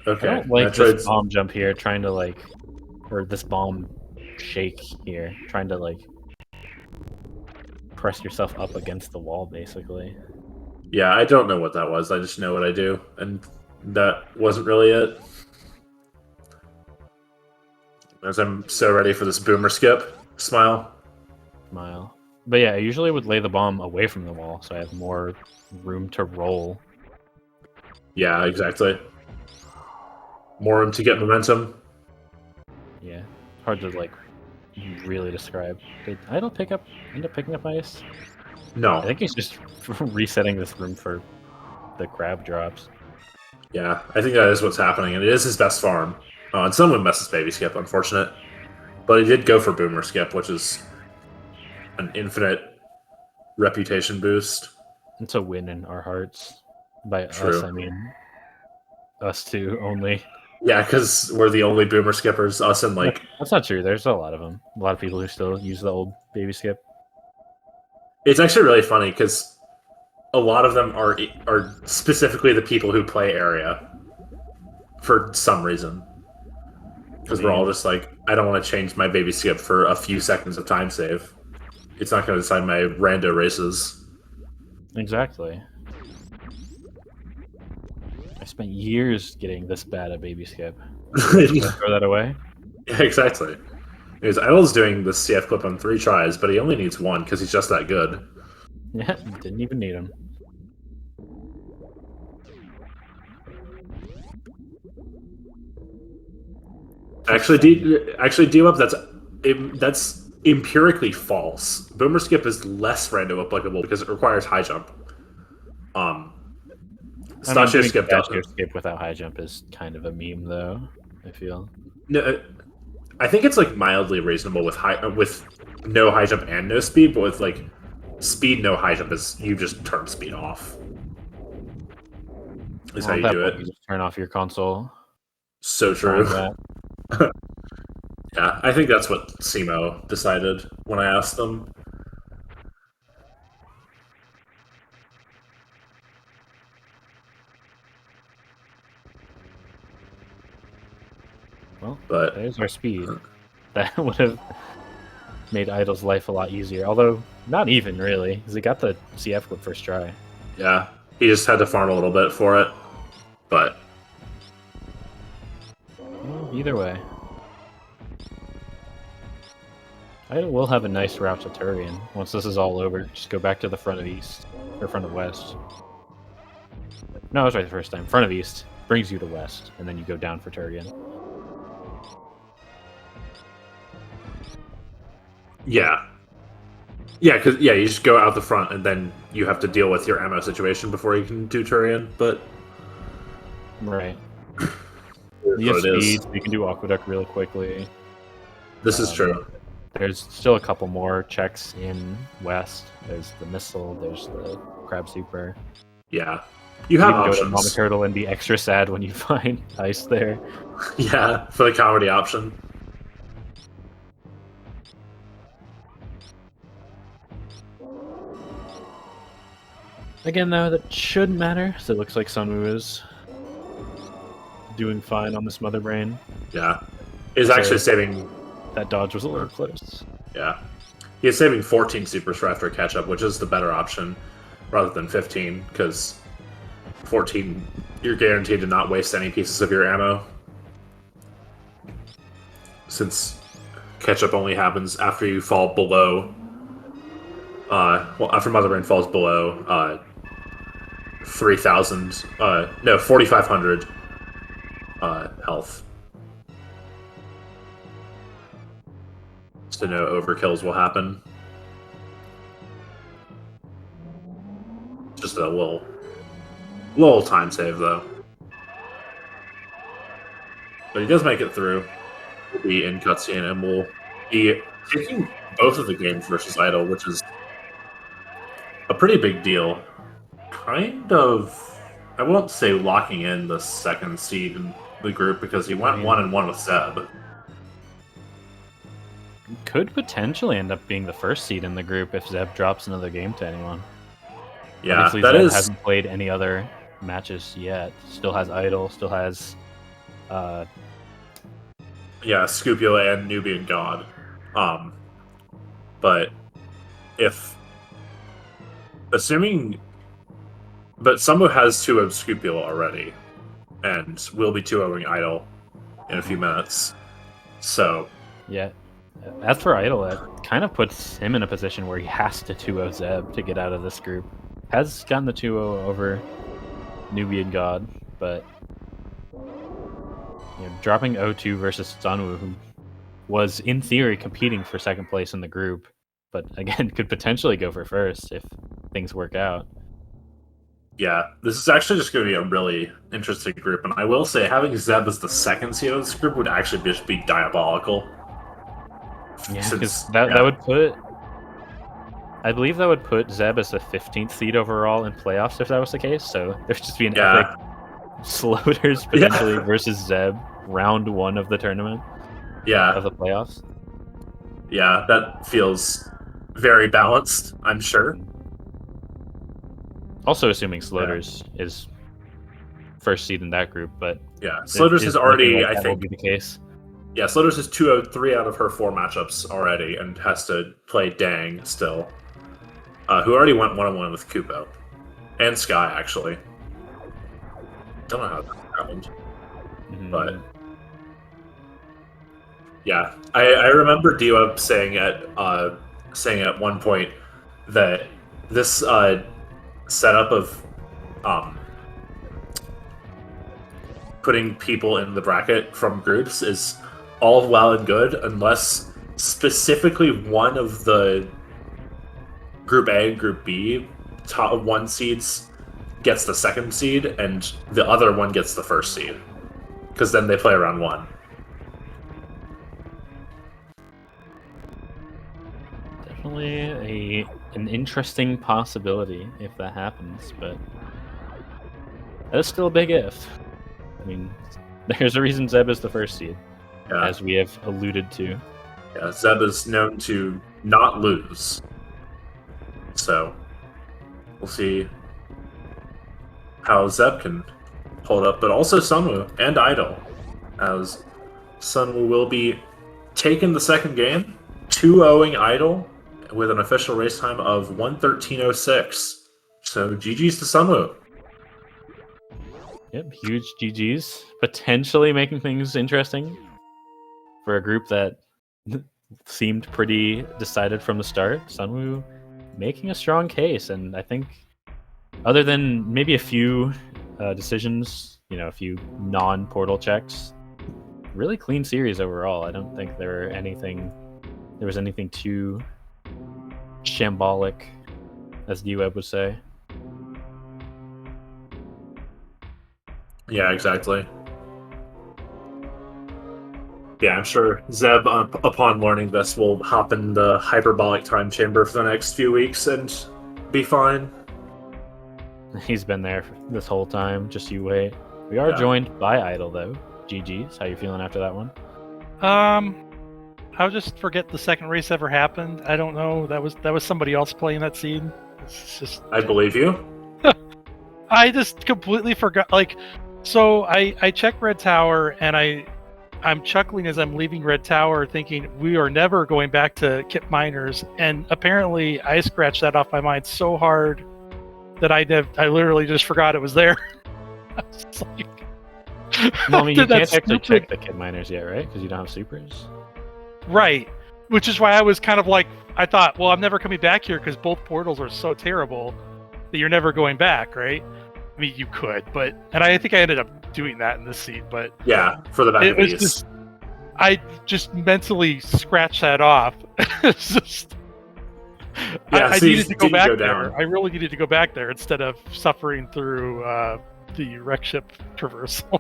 S1: Okay.
S2: I don't like this bomb jump here, trying to like, or this bomb shake here, trying to like press yourself up against the wall, basically.
S1: Yeah, I don't know what that was. I just know what I do, and that wasn't really it. As I'm so ready for this boomer skip. Smile.
S2: But yeah, I usually would lay the bomb away from the wall, so I have more room to roll.
S1: Yeah, exactly. More room to get momentum.
S2: Yeah, hard to like really describe. Did Idol end up picking up ice?
S1: No.
S2: I think he's just resetting this room for the crab drops.
S1: Yeah, I think that is what's happening, and it is his best farm. And someone messes baby skip, unfortunate. But he did go for boomer skip, which is an infinite reputation boost.
S2: It's a win in our hearts. By
S1: True.
S2: us, I mean us two only.
S1: Yeah, because we're the only boomer skippers. Us and like...
S2: That's not true. There's a lot of them. A lot of people who still use the old baby skip.
S1: It's actually really funny because a lot of them are specifically the people who play area for some reason. Because we're all just like, I don't want to change my baby skip for a few seconds of time save. It's not going to decide my rando races.
S2: Exactly. I spent years getting this bad at baby skip. Throw that away?
S1: Yeah, exactly. Because Idol's doing the CF clip on 3 tries, but he only needs 1 because he's just that good.
S2: Yeah, didn't even need him.
S1: Actually, D-Web, that's empirically false. Boomer skip is less random applicable because it requires high jump.
S2: Statue skip without high jump is kind of a meme, though. I feel.
S1: No, I think it's like mildly reasonable with no high jump and no speed, but with like speed no high jump is you just turn speed off. Is how you do it.
S2: You just turn off your console.
S1: So true. Yeah, I think that's what Simo decided when I asked them.
S2: Well, there's our speed. That would have made Idol's life a lot easier. Although, not even, really, because he got the CF clip first try.
S1: Yeah, he just had to farm a little bit for it. But...
S2: well, either way. Idol will have a nice route to Turian. Once this is all over, just go back to the front of East. Or front of West. No, I was right the first time. Front of East brings you to West, and then you go down for Turian.
S1: Yeah. Yeah, because you just go out the front, and then you have to deal with your ammo situation before you can do Turian, but...
S2: right. You have speed, so you can do Aqueduct really quickly.
S1: This is true.
S2: There's still a couple more checks in West. There's the missile, there's the Crab Super.
S1: Yeah. You have options.
S2: Go to Mama Turtle and be extra sad when you find ice there.
S1: Yeah, for the comedy option.
S2: Again, though, that shouldn't matter, so it looks like SunWu is doing fine on this Mother Brain.
S1: Yeah. He's
S2: So
S1: actually saving...
S2: that dodge was a little close.
S1: Yeah. He's saving 14 supers for after catch-up, which is the better option, rather than 15, because 14, you're guaranteed to not waste any pieces of your ammo. Since catch-up only happens after you fall below... well, after Mother Brain falls below 3,000... no, 4,500 health. So no overkills will happen. Just a little time save, though. But he does make it through. We'll be in cutscene, and we'll be taking both of the games versus Idol, which is a pretty big deal. Kind of, I won't say locking in the second seed in the group, because he went 1-1 with Zeb.
S2: Could potentially end up being the first seed in the group if Zeb drops another game to anyone.
S1: Yeah,
S2: obviously
S1: that
S2: Zeb
S1: is...
S2: hasn't played any other matches yet. Still has Idol, still has
S1: yeah, Scupula and Nubian God. But if... Assuming... But SunWu has 2 of Scupula already, and will be 2-0ing Idol in a few minutes. So...
S2: Yeah. As for Idol, it kind of puts him in a position where he has to 2-0 Zeb to get out of this group. Has gotten the 2-0 over Nubian God, but dropping 0-2 versus SunWu, who was in theory competing for second place in the group, but again could potentially go for first if things work out.
S1: Yeah, this is actually just going to be a really interesting group, and I will say having Zeb as the second seed of this group would actually just be diabolical.
S2: Yeah, because that would put... I believe that would put Zeb as the 15th seed overall in playoffs if that was the case, so there'd just be an epic Sloters potentially versus Zeb, round 1 of the tournament.
S1: Yeah.
S2: Of the playoffs.
S1: Yeah, that feels very balanced, I'm sure.
S2: Also assuming Sloters is first seed in that group, but...
S1: Yeah, Sloters is already, I
S2: that
S1: think...
S2: will be the case.
S1: Yeah, Sloters is 2-0-3 out of her 4 matchups already, and has to play Dang still. Who already went 1-1 with Kupo. And Sky, actually. Don't know how that happened. But... Yeah, I remember D-Web saying at one point that this setup of putting people in the bracket from groups is all well and good unless specifically one of the Group A and Group B top 1 seeds gets the second seed and the other one gets the first seed, because then they play around 1.
S2: Definitely an interesting possibility if that happens, but that's still a big if. I mean, there's a reason Zeb is the first seed, as we have alluded to.
S1: Yeah, Zeb is known to not lose. So, we'll see how Zeb can hold up, but also SunWu and Idol, as SunWu will be taking the second game, 2-0ing Idol, with an official race time of 1:13.06. So, GG's to SunWu.
S2: Yep, huge GGs. Potentially making things interesting for a group that seemed pretty decided from the start. SunWu making a strong case, and I think other than maybe a few decisions, a few non-portal checks, really clean series overall. I don't think there was anything too shambolic, as D-Web would say.
S1: Yeah, exactly. Yeah, I'm sure Zeb, upon learning this, will hop in the hyperbolic time chamber for the next few weeks and be fine.
S2: He's been there this whole time, just you wait. We are joined by Idol, though. GG's. How you feeling after that one?
S3: I'll just forget the second race ever happened. I don't know. That was somebody else playing that seed. It's just...
S1: I believe you.
S3: I just completely forgot. Like, so I check Red Tower, and I'm chuckling as I'm leaving Red Tower, thinking we are never going back to Kip Miners. And apparently, I scratched that off my mind so hard that I literally just forgot it was there. I was just like,
S2: Well, I mean, you
S3: That's
S2: can't actually
S3: stupid.
S2: check the Kid Miners yet, right? Because you don't have supers.
S3: Right. Which is why I was kind of like, I thought, well, I'm never coming back here because both portals are so terrible that you're never going back, right? I mean, you could, and I think I ended up doing that in this seed, but
S1: Yeah, for the back
S3: it
S1: of
S3: was
S1: these.
S3: just, I just mentally scratched that off. It's just,
S1: Yeah,
S3: I
S1: so you
S3: needed to go
S1: didn't
S3: back
S1: go
S3: there.
S1: down.
S3: I really needed to go back there instead of suffering through the wreck ship traversal.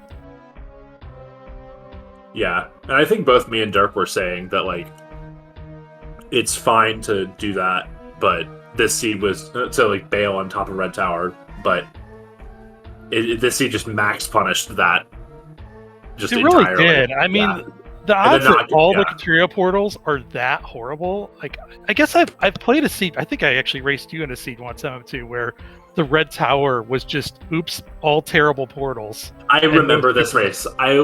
S1: Yeah, and I think both me and Dirk were saying that, like, it's fine to do that, but this seed was to, like, bail on top of Red Tower, but this seed just max punished that just
S3: It really
S1: entirely.
S3: did. I mean,
S1: Yeah.
S3: the odds
S1: then
S3: that all the
S1: yeah.
S3: Kateria portals are that horrible. Like, I guess I've played a seed. I think I actually raced you in a seed once too, where the Red Tower was just all terrible portals.
S1: I remember this race. I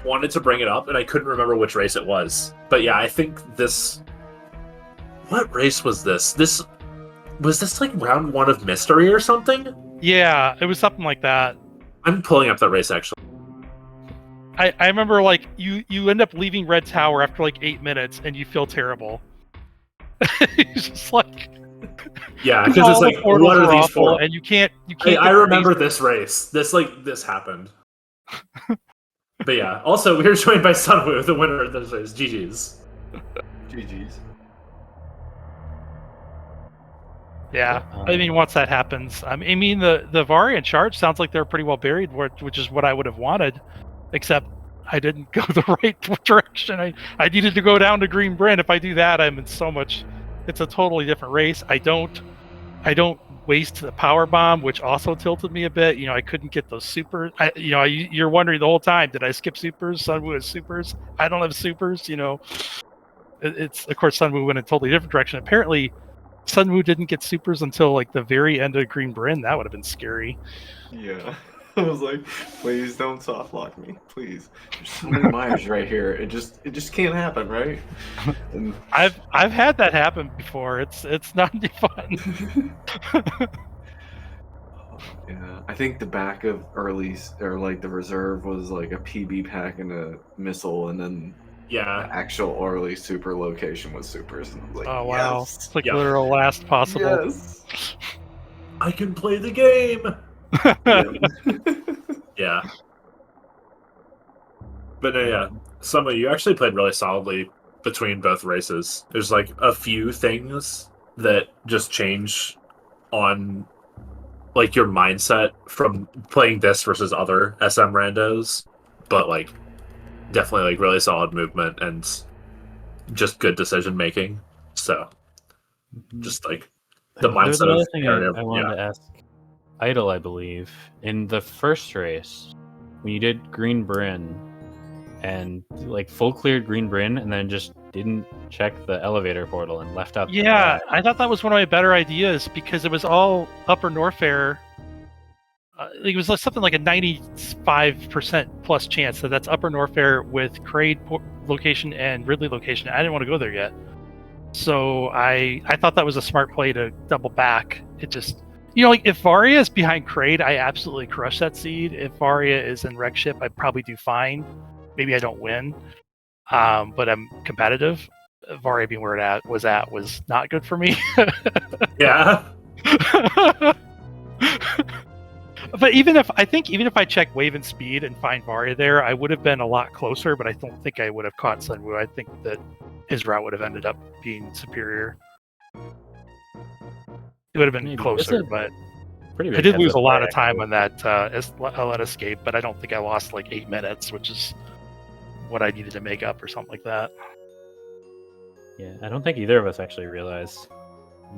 S1: wanted to bring it up, and I couldn't remember which race it was. But yeah, I think this. What race was this? Was this like round 1 of Mystery or something?
S3: Yeah, it was something like that.
S1: I'm pulling up that race actually.
S3: I remember like you end up leaving Red Tower after like 8 minutes, and you feel terrible. It's just like.
S1: Yeah, because it's like, what are these for?
S3: And you can't.
S1: I remember this race. This happened. But yeah, also we were joined by SunWu, the winner of this race. GG's.
S4: GG's.
S3: Yeah, I mean, once that happens, I mean, the variant charge sounds like they're pretty well buried, which is what I would have wanted, except I didn't go the right direction. I needed to go down to Green Bryn. If I do that, I'm in so much. It's a totally different race. I don't waste the power bomb, which also tilted me a bit. You know, I couldn't get those supers. You're wondering the whole time, did I skip supers? SunWu has supers. I don't have supers. You know, it's of course SunWu went in a totally different direction. Apparently, SunWu didn't get supers until like the very end of Green Bryn. That would have been scary.
S4: Yeah. I was like, please don't soft lock me, please. There's so many Myers right here. It just can't happen, right? And
S3: I've had that happen before. It's not any fun.
S4: yeah, I think the back of early or like the reserve was like a PB pack and a missile, and then
S1: Yeah.
S4: the actual early super location was supers. And I was like,
S3: Oh wow,
S4: yes,
S3: it's like
S1: Yeah.
S3: literal last possible.
S4: yes.
S1: I can play the game. Yeah. But yeah, Summer, you actually played really solidly between both races. There's like a few things that just change on like your mindset from playing this versus other SM randos, but like definitely like really solid movement and just good decision making. So just like the
S2: There's
S1: mindset
S2: another
S1: of
S2: thing
S1: area.
S2: I wanted to ask Idle, I believe. In the first race, when you did Green Bryn and like full cleared Green Bryn and then just didn't check the elevator portal and left out
S3: Yeah, I thought that was one of my better ideas because it was all Upper Norfair. It was like something like a 95% plus chance that's Upper Norfair with Crade location and Ridley location. I didn't want to go there yet. So I thought that was a smart play to double back. It just, like if Varia is behind Crade, I absolutely crush that seed. If Varia is in Wreck Ship, I probably do fine. Maybe I don't win, but I'm competitive. Varia being where it was not good for me.
S1: Yeah.
S3: But even if I check wave and speed and find Varia there, I would have been a lot closer, but I don't think I would have caught SunWu. I think that his route would have ended up being superior. It would have been
S2: Maybe.
S3: closer, but
S2: pretty
S3: I did lose a lot of time on that let escape, but I don't think I lost like 8 minutes, which is what I needed to make up or something like that.
S2: Yeah, I don't think either of us actually realized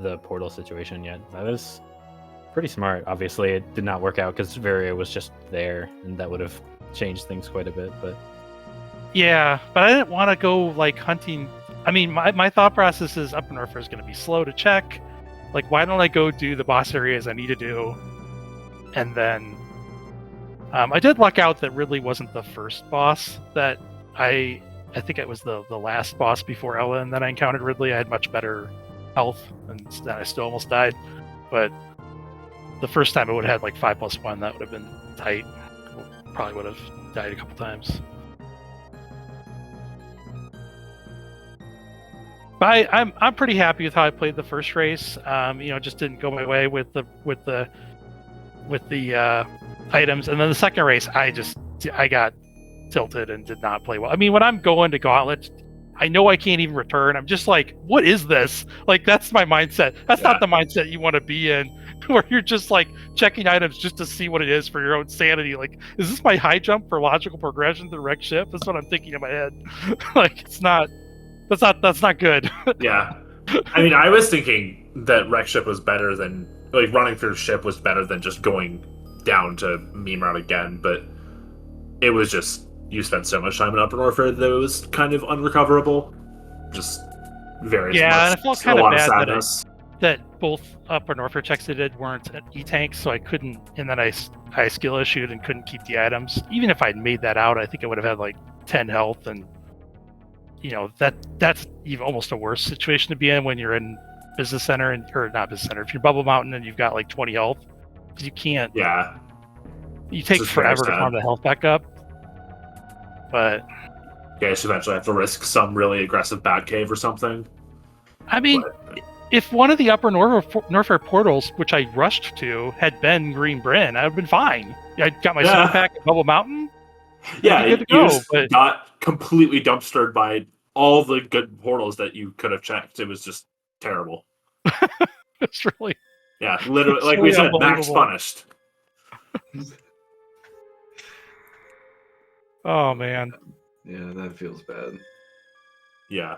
S2: the portal situation yet. That was pretty smart. Obviously, it did not work out because Varia was just there, and that would have changed things quite a bit. But
S3: yeah, but I didn't want to go like hunting. I mean, my thought process is Upper Norfair is going to be slow to check. Like, why don't I go do the boss areas I need to do, and then I did luck out that Ridley wasn't the first boss that I think it was the last boss before Ella, and then I encountered Ridley. I had much better health, and then I still almost died. But the first time I would have had like 5+1, that would have been tight. Probably would have died a couple times. But I'm pretty happy with how I played the first race. Just didn't go my way with the items, and then the second race I got tilted and did not play well. I mean, when I'm going to Gauntlet, I know I can't even return. I'm just like, what is this? Like, that's my mindset. That's not the mindset you want to be in, where you're just like checking items just to see what it is for your own sanity. Like, is this my high jump for logical progression through wreck ship? That's what I'm thinking in my head. Like, it's not. That's not good.
S1: Yeah. I mean, I was thinking that wreck ship was better than, like, running through ship was better than just going down to meme route again, but it was just, you spent so much time in Upper Norfair that it was kind of unrecoverable. Just very
S3: and I felt kind of bad that both Upper Norfair checks I did weren't E-tanks, so I couldn't, and then I skill issued and couldn't keep the items. Even if I'd made that out, I think I would have had like 10 health, and that's even almost a worse situation to be in when you're in Business Center, or not Business Center, if you're Bubble Mountain and you've got like 20 health, because you can't.
S1: Yeah.
S3: You take forever to farm the health back up. But
S1: yeah, so eventually have to risk some really aggressive bat cave or something.
S3: I mean, if one of the Upper Norfair portals, which I rushed to, had been Green Bryn, I'd have been fine. I got my super pack at Bubble Mountain.
S1: Yeah, you got completely dumpstered by all the good portals that you could have checked. It was just terrible.
S3: It's really...
S1: Yeah, literally, like we said, max punished.
S3: Oh, man.
S4: Yeah, that feels bad.
S1: Yeah.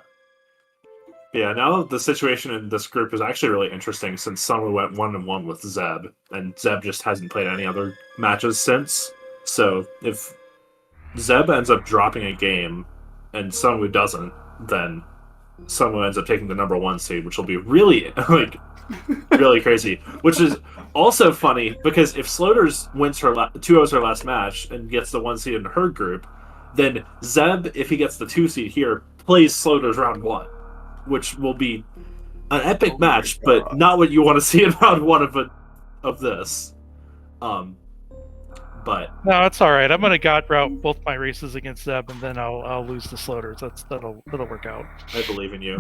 S1: Yeah, now the situation in this group is actually really interesting, since Sunwoo went 1-1 with Zeb, and Zeb just hasn't played any other matches since. So if Zeb ends up dropping a game and Sunwoo doesn't, then Sunwoo ends up taking the #1 seed, which will be really, like, really crazy. Which is also funny, because if Sloters wins her 2-0's her last match and gets the 1 seed in her group, then Zeb, if he gets the 2 seed here, plays Sloters round 1, which will be an epic match, but not what you want to see in round 1 of this. But
S3: no, it's all right. I'm gonna God route both my races against Zeb, and then I'll lose to Sloters. That'll work out.
S1: I believe in you.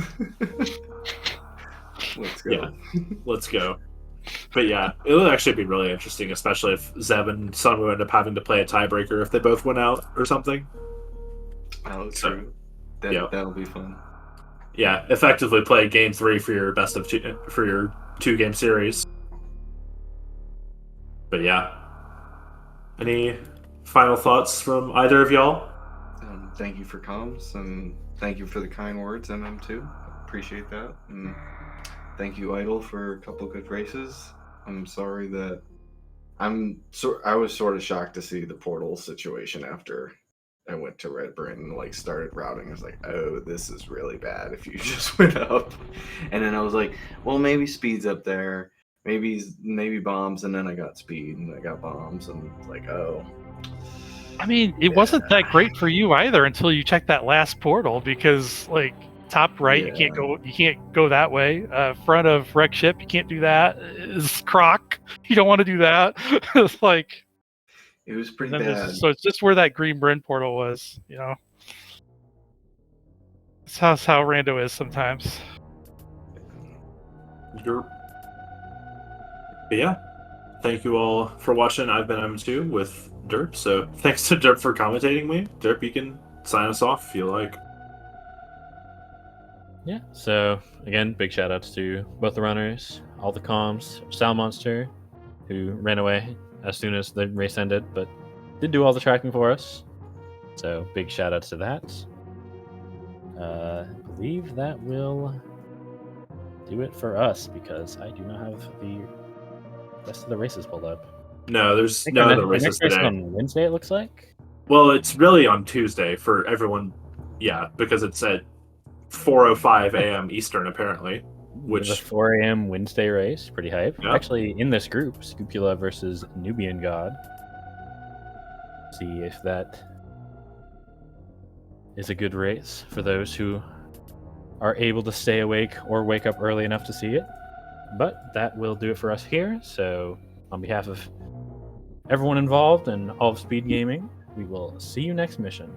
S4: Let's go.
S1: Yeah, let's go. But yeah, it'll actually be really interesting, especially if Zeb and Sunwoo end up having to play a tiebreaker if they both win out or something.
S4: Oh, true. That'll be fun.
S1: Yeah, effectively play game 3 for your best of 2 for your 2-game series. But yeah. Any final thoughts from either of y'all?
S4: Thank you for comms, and thank you for the kind words, MM2. Appreciate that. And thank you, Idol, for a couple good races. I'm sorry that I was sort of shocked to see the portal situation after I went to Red Bryn and like started routing. I was like, oh, this is really bad if you just went up. And then I was like, well, maybe speed's up there. Maybe bombs, and then I got speed and I got bombs, and it's like, oh.
S3: I mean, it wasn't that great for you either until you checked that last portal, because like top right, you can't go that way. Front of wreck ship, you can't do that. It's Croc, you don't want to do that. It's like,
S4: it was pretty bad.
S3: So it's just where that Green Bryn portal was, That's how Rando is sometimes.
S1: But yeah, thank you all for watching. I've been M2 with Derp, so thanks to Derp for commentating me. Derp, you can sign us off if you like.
S2: Yeah, so again, big shout outs to both the runners, all the comms, Sound Monster, who ran away as soon as the race ended, but did do all the tracking for us. So big shout outs to that. I believe that will do it for us, because I do not have the rest of the races pulled up.
S1: No, there's no other races today.
S2: On Wednesday, it looks like.
S1: Well, it's really on Tuesday for everyone. Yeah, because it's at 4:05 a.m. Eastern, apparently. which
S2: the 4 a.m. Wednesday race, pretty hype.
S1: Yeah.
S2: Actually, in this group, Scupula versus Nubian God. See if that is a good race for those who are able to stay awake or wake up early enough to see it. But that will do it for us here. So, on behalf of everyone involved and all of Speed Gaming, we will see you next mission.